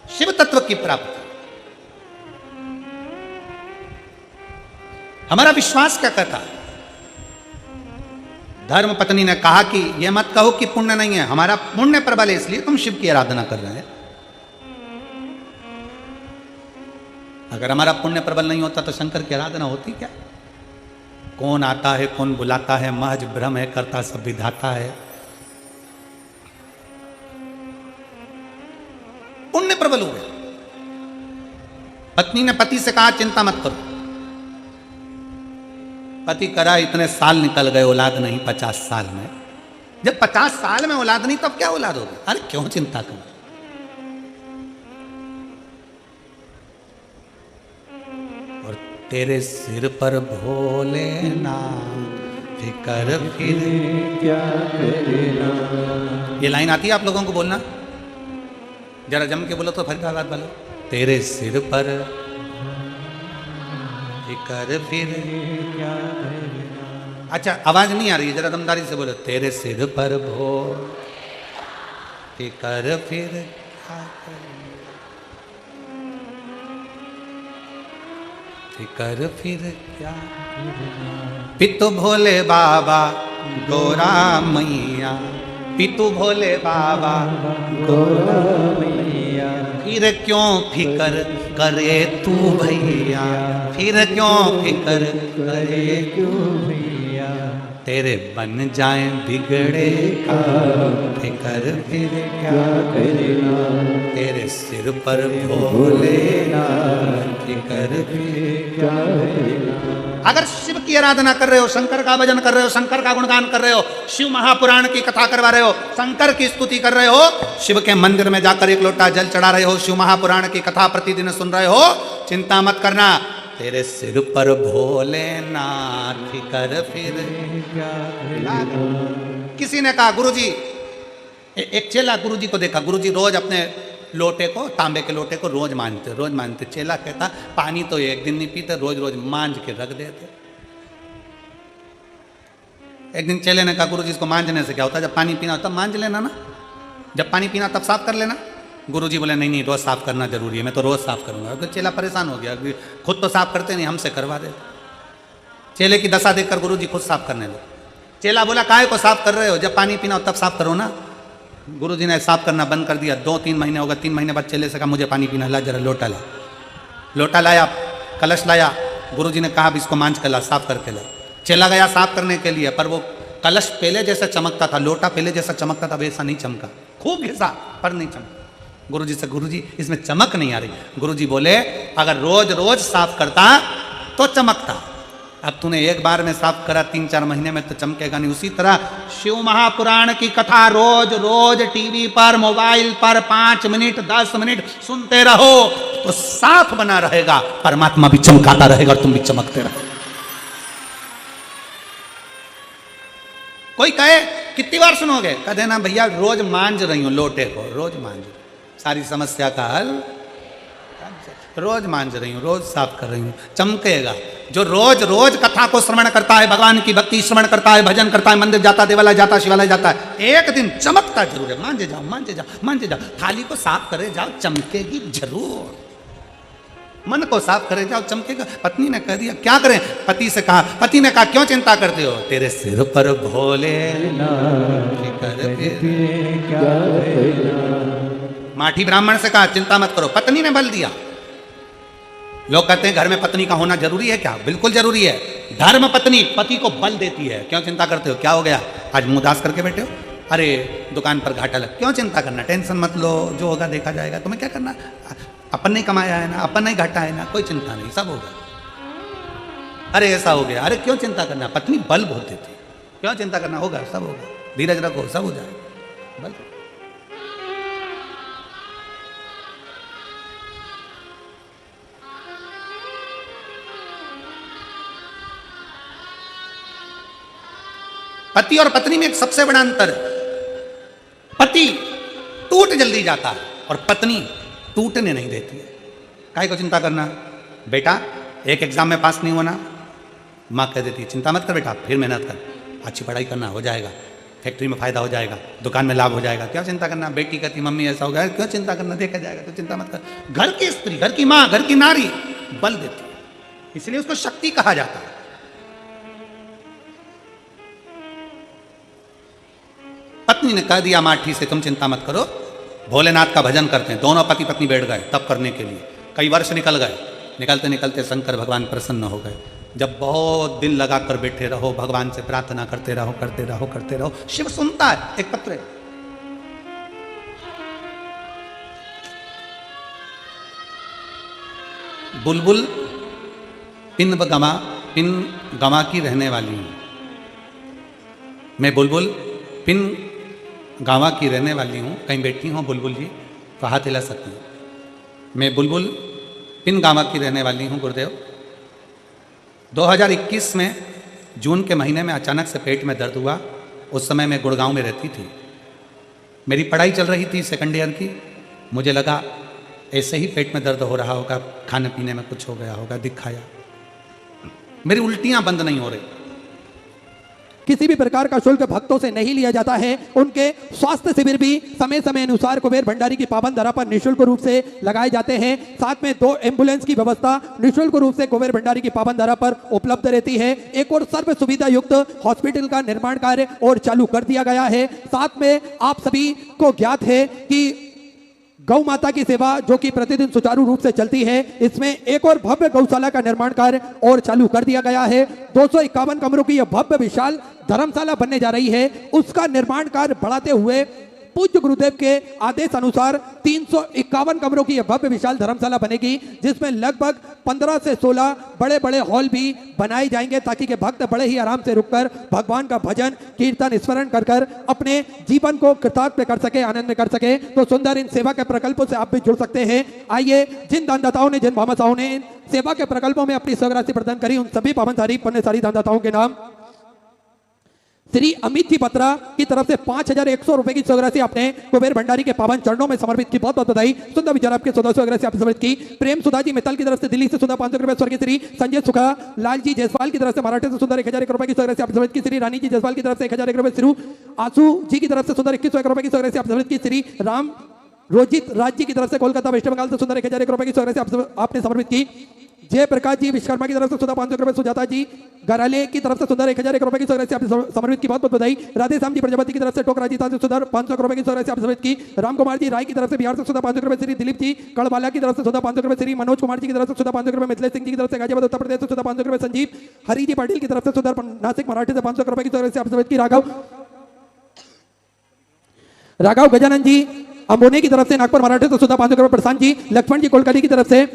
शिव तत्व की प्राप्ति, हमारा विश्वास क्या कहता है? धर्म पत्नी ने कहा कि यह मत कहो कि पुण्य नहीं है, हमारा पुण्य प्रबल है, इसलिए तुम शिव की आराधना कर रहे हैं। अगर हमारा पुण्य प्रबल नहीं होता तो शंकर की आराधना होती क्या? कौन आता है कौन बुलाता है, महज भ्रम है, करता सब विधाता है। पुण्य प्रबल हो गया। पत्नी ने पति से कहा चिंता मत करो। पति करा, इतने साल निकल गए, औलाद नहीं 50 साल में। जब 50 साल में औलाद नहीं तब क्या औलाद होगी? अरे क्यों चिंता करो। और तेरे सिर पर भोलेनाथ फिकर फिर क्या करना। ये लाइन आती है आप लोगों को बोलना, जरा जम के बोलो तो फरीदाबाद बोलो। तेरे सिर पर फिकर फिर क्या करना। अच्छा आवाज नहीं आ रही है, जरा दमदारी से बोलो। तेरे सिर पर भो फिकर फिर क्या करना, फिकर फिर क्या करना। पितु भोले बाबा गोरा मैया, पितु भोले बाबा गोरा मैया, फिर क्यों फिकर करे तू भैया, फिर क्यों फिकर करे क्यों भैया। तेरे बन जाए बिगड़े का फिकर फिर क्या करना। तेरे सिर पर भोलेनाथ फिकर फिर क्या करना। अगर शिव की आराधना कर रहे हो, शंकर का भजन कर रहे हो, शंकर का गुणगान कर रहे हो, शिव महापुराण की कथा करवा रहे हो, शंकर की स्तुति कर रहे हो, शिव के मंदिर में जाकर एक लोटा जल चढ़ा रहे हो, शिव महापुराण की कथा प्रतिदिन सुन रहे हो, चिंता मत करना। तेरे सिर पर भोलेनाथ फिकर फिर। किसी ने कहा गुरुजी, एक चेला गुरुजी को देखा, गुरुजी रोज अपने लोटे को, तांबे के लोटे को रोज मांजते। चेला कहता पानी तो एक दिन नहीं पीते, रोज रोज मांज के रख देते। एक दिन चेले ने कहा गुरुजी इसको मांजने से क्या होता है, जब पानी पीना तब मांज लेना ना, जब पानी पीना तब साफ कर लेना। गुरुजी बोले नहीं रोज साफ करना जरूरी है, मैं तो रोज साफ करूंगा। तो चेला परेशान हो गया, खुद तो साफ करते नहीं, हमसे करवा दे। चेले की दशा देखकर गुरुजी खुद साफ करने लगे। चेला बोला काहे को साफ कर रहे हो, जब पानी पीना हो तब साफ करो ना। गुरुजी ने साफ करना बंद कर दिया। 2-3 महीने हो गए। 3 महीने बाद चेले से कहा मुझे पानी पीना, ला जरा लोटा ला। लोटा लाया, कलश लाया, गुरुजी ने कहा अब इसको मांझ कर ला, साफ करके ला। चला गया साफ करने के लिए, पर वो कलश पहले जैसा चमकता था, लोटा पहले जैसा चमकता था वैसा नहीं चमका। खूब घिसा पर नहीं चमका। गुरुजी से गुरुजी इसमें चमक नहीं आ रही। गुरुजी बोले अगर रोज रोज साफ करता तो चमकता, अब तूने एक बार में साफ करा, 3-4 महीने में तो चमकेगा नहीं। उसी तरह शिव महापुराण की कथा रोज रोज टीवी पर, मोबाइल पर 5 मिनट 10 मिनट सुनते रहो तो साफ बना रहेगा, परमात्मा भी चमकाता रहेगा और तुम भी चमकते रहो। कोई कहे कितनी बार सुनोगे, कह देना भैया रोज मांझ रही हूं लोटे को, रोज मांझ, सारी समस्या का हल रोज मांझ रही हूं, रोज साफ कर रही हूं, चमकेगा। जो रोज रोज कथा को श्रवण करता है, भगवान की भक्ति श्रवण करता है, भजन करता है, मंदिर जाता, देवालय जाता, शिवालय जाता है, एक दिन चमकता जरूर है। मांझे जाओ, मांझे जाओ, मांझे जाओ, थाली को साफ करे जाओ, चमकेगी जरूर। मन को साफ करे जाओ, चमकेगा। पत्नी ने कह दिया क्या करें, पति से कहा, पति ने कहा क्यों चिंता करते हो, तेरे सिर पर भोले माठी ब्राह्मण से कहा चिंता मत करो, पत्नी ने बल दिया। लोग कहते हैं घर में पत्नी का होना जरूरी है क्या, बिल्कुल जरूरी है। धर्म पत्नी पति को बल देती है। क्यों चिंता करते हो, क्या हो गया, आज मुंह उदास करके बैठे हो, अरे दुकान पर घाटा लग, क्यों चिंता करना, टेंशन मत लो, जो होगा देखा जाएगा, तुम्हें क्या करना, अपन नहीं कमाया है ना, अपन नहीं घाटा है ना, कोई चिंता नहीं, सब होगा। अरे ऐसा हो गया, अरे क्यों चिंता करना, पत्नी बल बहुत देती है, क्यों चिंता करना, होगा सब होगा, धीरज रखो, सब हो जाएगा, बल। पति और पत्नी में एक सबसे बड़ा अंतर है, पति टूट जल्दी जाता है और पत्नी टूटने नहीं देती है। काहे को चिंता करना, बेटा एक एग्जाम में पास नहीं होना, माँ कह देती है चिंता मत कर बेटा, फिर मेहनत कर, अच्छी पढ़ाई करना, हो जाएगा, फैक्ट्री में फायदा हो जाएगा, दुकान में लाभ हो जाएगा, क्या चिंता करना। बेटी कहती मम्मी ऐसा हो गया, क्यों चिंता करना, देखा जाएगा, तो चिंता मत कर। घर की स्त्री, घर की माँ, घर की नारी बल देती है, इसलिए उसको शक्ति कहा जाता है। पत्नी ने कह दिया माठी से तुम चिंता मत करो, भोलेनाथ का भजन करते हैं। दोनों पति पत्नी बैठ गए तप करने के लिए। कई वर्ष निकल गए, निकलते निकलते शंकर भगवान प्रसन्न हो गए। जब बहुत दिल लगा कर बैठे रहो, भगवान से प्रार्थना करते रहो, करते रहो, करते रहो, शिव सुनता है। एक पत्र है, बुलबुल पिन गमा की रहने वाली हूं मैं, बुलबुल पिन गांवा की रहने वाली हूँ। कहीं बैठी हूँ बुलबुल जी तो हाथ हिला सकती हूँ। मैं बुलबुल पिन गांवा की रहने वाली हूँ गुरुदेव। 2021 में जून के महीने में अचानक से पेट में दर्द हुआ। उस समय मैं गुड़गांव में रहती थी, मेरी पढ़ाई चल रही थी सेकंड ईयर की। मुझे लगा ऐसे ही पेट में दर्द हो रहा होगा, खाने पीने में कुछ हो गया होगा, दिखाया, मेरी उल्टियाँ बंद नहीं हो रही। किसी भी प्रकार का शुल्क भक्तों से नहीं लिया जाता है। उनके स्वास्थ्य शिविर भी समय समय अनुसार कुबेर भंडारी की पावन धरा पर निःशुल्क रूप से लगाए जाते हैं। साथ में 2 एम्बुलेंस की व्यवस्था निःशुल्क रूप से कुबेर भंडारी की पावन धरा पर उपलब्ध रहती है। एक और सर्व सुविधा युक्त हॉस्पिटल का निर्माण कार्य और चालू कर दिया गया है। साथ में आप सभी को ज्ञात है कि गौ माता की सेवा जो कि प्रतिदिन सुचारू रूप से चलती है, इसमें एक और भव्य गौशाला का निर्माण कार्य और चालू कर दिया गया है। 251 कमरों की यह भव्य विशाल धर्मशाला बनने जा रही है। उसका निर्माण कार्य बढ़ाते हुए पूज्य गुरुदेव के आदेश अनुसार 351 कमरों की यह भव्य विशाल धर्मशाला बनेगी, जिसमें लगभग 15 से 16 बड़े बड़े हॉल भी बनाए जाएंगे, ताकि के भक्त बड़े ही आराम से रुककर भगवान का भजन कीर्तन स्मरण कर कर अपने जीवन को कृतार्थ कर सके, आनंद में कर सके। तो सुंदर इन सेवा के प्रकल्पों से आप भी जुड़ सकते हैं। आइए, जिन दानदाताओं ने, जिन भामाशाहों ने सेवा के प्रकल्पों में अपनी स्वराशि प्रदान करी, उन सभी पावनसारी पुण्यशाली दानदाताओं के नाम श्री अमित जी बत्रा की तरफ से 5100 रुपए की स्वराशि आपने कुबेर भंडारी के पावन चरणों में समर्पित की। बहुत बहुत बधाई। सुंदर विचार आपके 1400 स्वराशि आपने समर्पित की। प्रेम सुधा जी मित्तल की तरफ से दिल्ली से सुधा 500 रुपए। स्वर्गीय श्री संजय सुखा लाल जी जायसवाल की तरफ से महाराष्ट्र से सुंदर 1001 रुपए की स्वराशि आपने समर्पित की। श्री रानी जी जायसवाल की तरफ से 1001 रुपए। श्री आसू जी की तरफ से सुंदर 2101 रुपए की स्वराशि आपने समर्पित की। श्री राम रोजित राज जी की तरफ से कोलकाता वेस्ट बंगाल से सुंदर 1001 रुपए की स्वराशि आपने समर्पित की। जय प्रकाश जी विश्वकर्मा की तरफ से सुधा 500 रुपए। सुजाता जी गराले की तरफ से सुंदर 1001 रुपए की स्वराशि आपने समर्पित की। बहुत बहुत बधाई। राधे श्याम जी प्रजापति की तरफ से टोक राजस्थान से सुधा 500 रुपए की स्वराशि आपने समर्पित की। राम कुमार जी राय की तरफ से बिहार से सुधा 500 रुपए। श्री दिलीप जी कड़वाला की तरफ से सुधा 500 रुपए। श्री मनोज कुमार जी की तरफ से सुधा 500 रुपए। मिथिलेश सिंह जी की तरफ से गाजियाबाद उत्तर प्रदेश से सुधा 500 रुपए। संजीव हरी जी पाटिल की तरफ से सुधा नासिक मराठी से 500 रुपए की स्वराशि आपने समर्पित की। राघव गजानन जी अम्बोने की तरफ से नागपुर मराठी से सुधा 500 रुपए। प्रशांत जी लक्ष्मण जी कोलकाता की तरफ से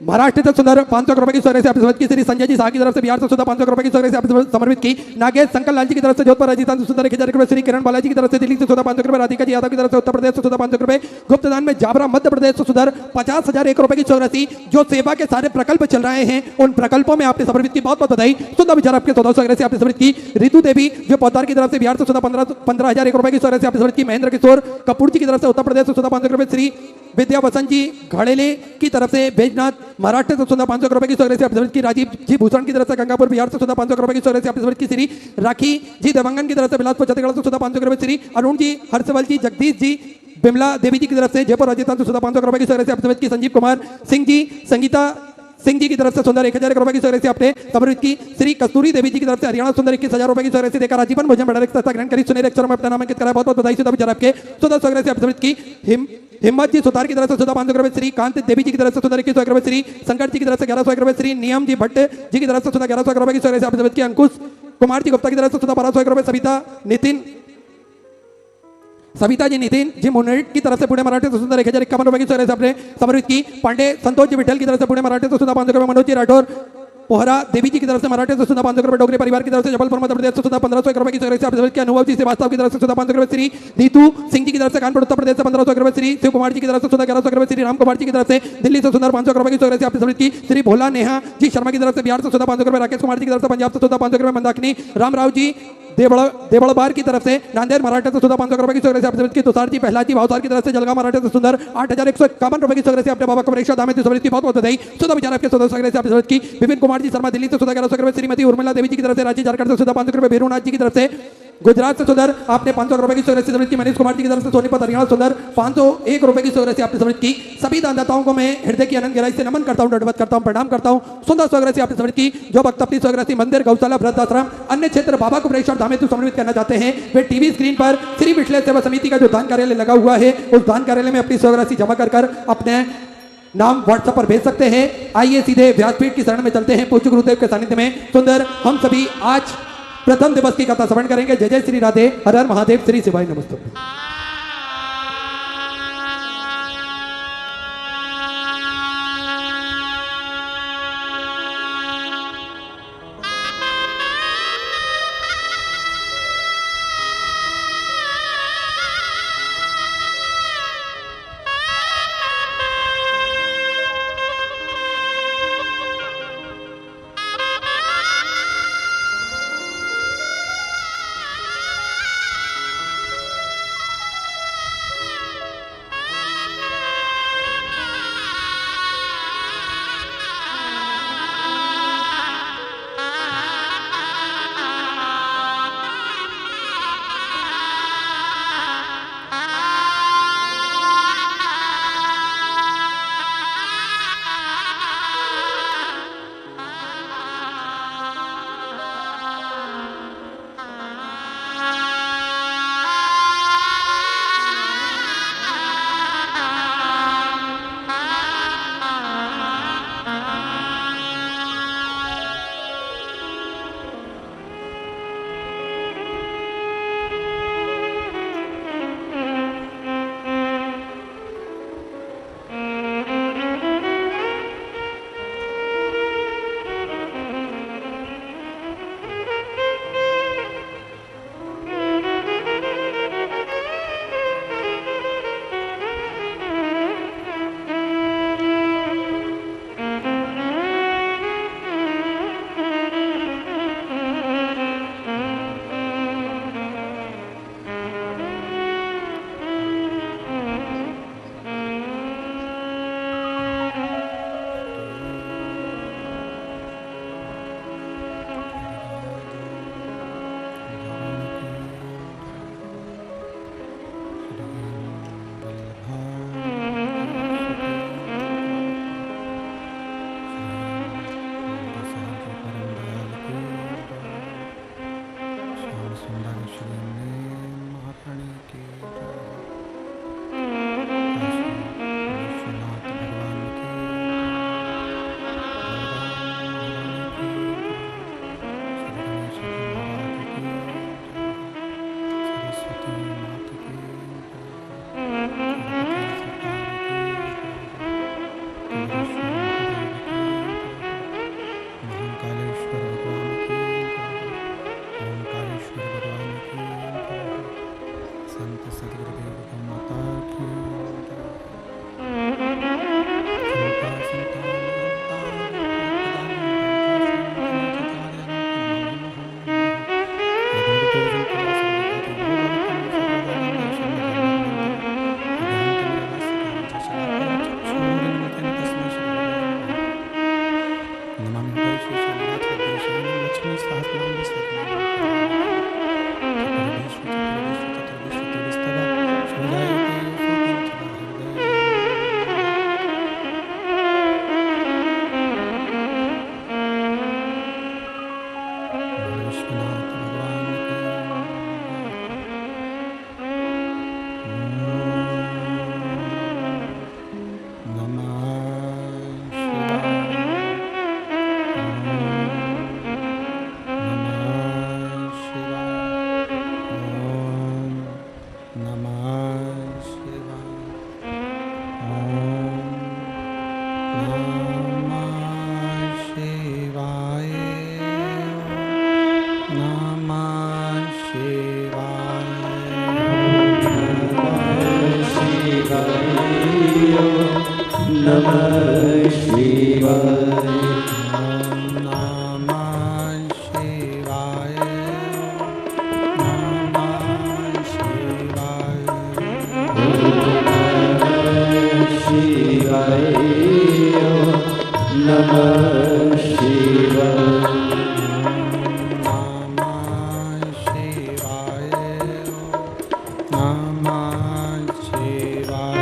महाराष्ट्र से सुंदर 500 रुपए की स्वर्ग से आपकी समझ की श्री संजय जी शाह की तरफ से बिहार से सुंदर 500 रुपए की स्वर्ग से आपकी समर्पित की। नागेश शंकर लाल जी की तरफ से जोधपुर राजस्थान से सुंदर 1000 रुपए। श्री किरण बालाजी की तरफ से दिल्ली से सुंदर 500 रुपए। राधिका जी यादव की तरफ से उत्तर प्रदेश से सुंदर 500 रुपए। गुप्तदान में जाबरा मध्य प्रदेश से सुंदर 50,001 रुपए की स्वर्ग राशि। जो सेवा के सारे प्रकल्प चल रहे हैं उन प्रकल्पों में आपने समर्पित की, बहुत बहुत बधाई। सुंदर विचार आपके 14 स्वर्ग से आपने समर्पित की। रितु देवी जो पौदार की तरफ से बिहार से सुंदर 15,001 रुपए की स्वर्ग से आपने समर्पित की। महेंद्र किशोर कपूर जी की तरफ से उत्तर प्रदेश से सुंदर 500 रुपए। श्री विद्या वसंत जी घड़ेले की तरफ से बैजनाथ महाराष्ट्र से सुंदर 500 रुपए की स्वर्ग से आपने समर्पित की। राजीव जी भूषण की तरफ से गंगापुर बिहार से सुंदर 500 रुपए की स्वर्ग से आपने समर्पित की। श्री राखी जी देवंगन की तरफ से बिलासपुर छत्तीसगढ़ से सुंदर 500 रुपए। श्री अरुण जी हर्षवल जी जगदीश जी बिमला देवी जी की तरफ से जयपुर राजस्थान से सुंदर 500 रुपए की स्वर्ग से आपने समर्पित की। संजीव कुमार सिंह जी संगीता सिंह जी की तरफ से सुंदर 1000 रुपए की स्वर्ग से आपने समर्पित की। श्री कस्तूरी देवी जी की तरफ से हरियाणा सुंदर 21,000 रुपए की स्वर्ग से देकर आजीवन भोजन भंडार ग्रहण करी। सुनहरे अक्षरों में अपना नामांकित कराया, बहुत बहुत बधाई। सुधा विचार आपके सुंदर स्वर्ग से आपने समर्पित की। हिम्मत जी सुतार की तरफ से सुधा 500 रुपए। श्री कांत देवी जी की तरफ से सुंदर 21 रुपए। श्री शंकर जी की तरफ से 1100 रुपए। श्री नियम जी भट्ट जी की तरफ से सुंदर 1100 रुपए की स्वर्ग से आपने समर्पित की। अंकुश कुमार जी गुप्ता की तरफ से सुंदर 1200 रुपए। सविता जी नितिन जी मुन्नेट की तरफ से पुणे मराठी से सुंदर 1051 रुपए की स्वर्ग से आपने समर्पित की। पांडे संतोष जी विठल की तरफ से पुणे मराठी से सुंदर 500 रुपए। मनोज जी राठौर पोहरा देवी जी की तरफ से मराठी से सुंदर 500 रुपए। डोगरे परिवार की तरफ से जबलपुर मध्य प्रदेश से सुंदर 1500 रुपए की स्वर्ग से आपने समर्पित किया। अनुभव जी श्रीवास्तव की तरफ से सुंदर 500 रुपए। श्री नीतू सिंह जी की तरफ से कानपुर उत्तर प्रदेश से 1500 रुपए। श्री शिव कुमार जी की तरफ से सुंदर 1100 रुपए। श्री राम कुमार जी की तरफ से दिल्ली से सुंदर 500 रुपए की स्वर्ग से आपने समर्पित की। श्री भोला नेहा जी शर्मा की तरफ से बिहार से सुंदर 500 रुपए। राकेश कुमार जी की तरफ से पंजाब से सुंदर 500 रुपए। मंदाकिनी रामराव जी देवड़बार की तरफ से नांदेड़ महाराष्ट्र से सुंदर 500 रुपए की स्वर्ग से आपने समर्पित की। तुषार जी पहला जी भावसार की तरफ से जलगांव महाराष्ट्र से सुंदर 8,151 रुपए की स्वर्ग से आपने बाबा कमरेश्वर धाम में समर्पित की, बहुत बहुत बधाई। सुधा विचार आपके सुंदर स्वर्ग से आपने समर्पित की। विपिन कुमार जी शर्मा दिल्ली से सुंदर 1100 रुपए। श्रीमती उर्मिला देवी जी की तरफ से रांची झारखंड से सुंदर 500 रुपए। भीरूनाथ जी की तरफ से गुजरात से सुंदर आपने 500 रुपए की स्वर्ग से समर्पित की। मनीष कुमार जी की तरफ से सोनीपत हरियाणा सुंदर 501 रुपए की स्वर्ग से आपने समर्पित की। सभी दानदाताओं को मैं हृदय की अनंत गहराई से नमन करता हूं, दंडवत करता हूं, प्रणाम करता हूं। सुंदर स्वर्ग से आपने समर्पित की। जो भक्त अपनी स्वर्ग से मंदिर गौशाला वृद्धाश्रम अन्य क्षेत्र बाबा कुमरेश्वर धाम में समर्पित करना चाहते हैं वे टीवी स्क्रीन पर श्री विश्लेष सेवा समिति का जो दान कार्यालय लगा हुआ है उस दान कार्यालय में अपनी स्वर्ग राशि जमा कर अपने नाम व्हाट्सएप पर भेज सकते हैं। आइए सीधे व्यासपीठ की शरण में चलते हैं। पूज्य गुरुदेव के सानिध्य में सुंदर हम सभी आज प्रथम दिवस की कथा श्रवण करेंगे। जय जय श्री राधे, हर हर महादेव, श्री शिवाय नमस्तुभ्यं। नमः शिवाय।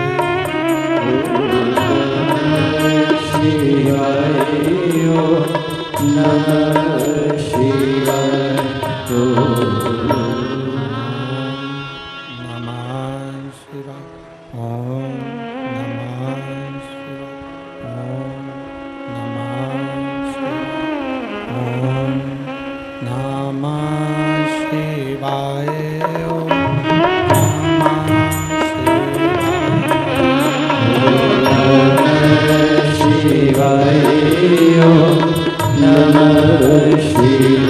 शिवाय नमः शिवाय।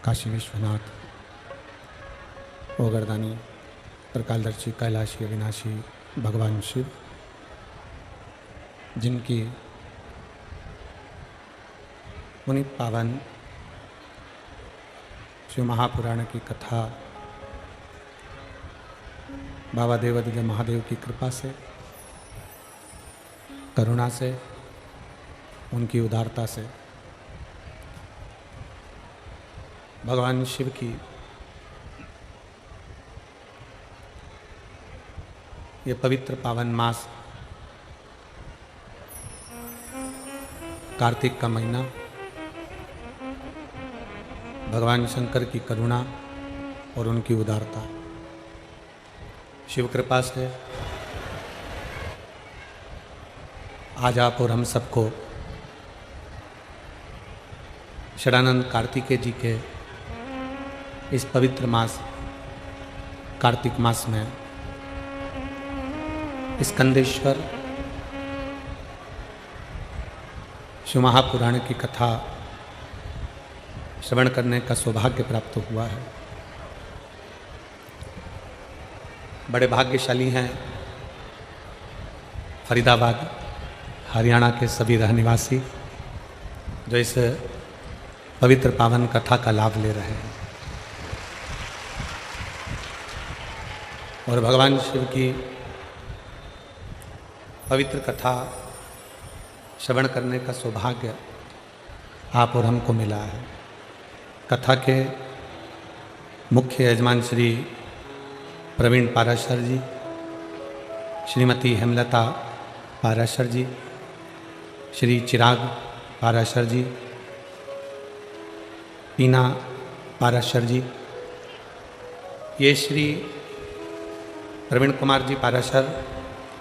काशी विश्वनाथ ओगरदानी त्रिकालदर्शी कैलाशी अविनाशी भगवान शिव, जिनकी मुनि पावन शिव महापुराण की कथा बाबा देवादिदेव महादेव की कृपा से, करुणा से, उनकी उदारता से भगवान शिव की ये पवित्र पावन मास कार्तिक का महीना भगवान शंकर की करुणा और उनकी उदारता, शिव कृपा से आज आप और हम सबको षडानंद कार्तिकेय जी के इस पवित्र मास कार्तिक मास में स्कंदेश्वर शिव महापुराण की कथा श्रवण करने का सौभाग्य प्राप्त हुआ है। बड़े भाग्यशाली हैं फरीदाबाद हरियाणा के सभी रहनिवासी जो इस पवित्र पावन कथा का लाभ ले रहे हैं और भगवान शिव की पवित्र कथा श्रवण करने का सौभाग्य आप और हमको मिला है। कथा के मुख्य यजमान श्री प्रवीण पाराशर जी, श्रीमती हेमलता पाराशर जी, श्री चिराग पाराशर जी, पीना पाराशर जी, ये श्री प्रवीण कुमार जी पाराशर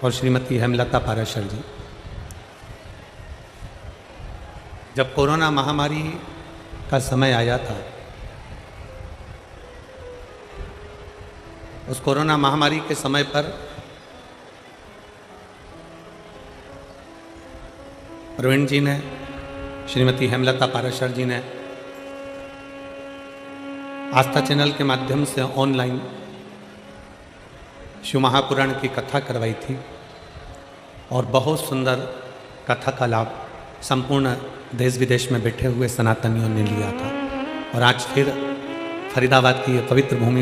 और श्रीमती हेमलता पाराशर जी। जब कोरोना महामारी का समय आया था, उस कोरोना महामारी के समय पर प्रवीण जी ने श्रीमती हेमलता पाराशर जी ने आस्था चैनल के माध्यम से ऑनलाइन शिव महापुराण की कथा करवाई थी और बहुत सुंदर कथा का लाभ संपूर्ण देश विदेश में बैठे हुए सनातनियों ने लिया था। और आज फिर फरीदाबाद की ये पवित्र भूमि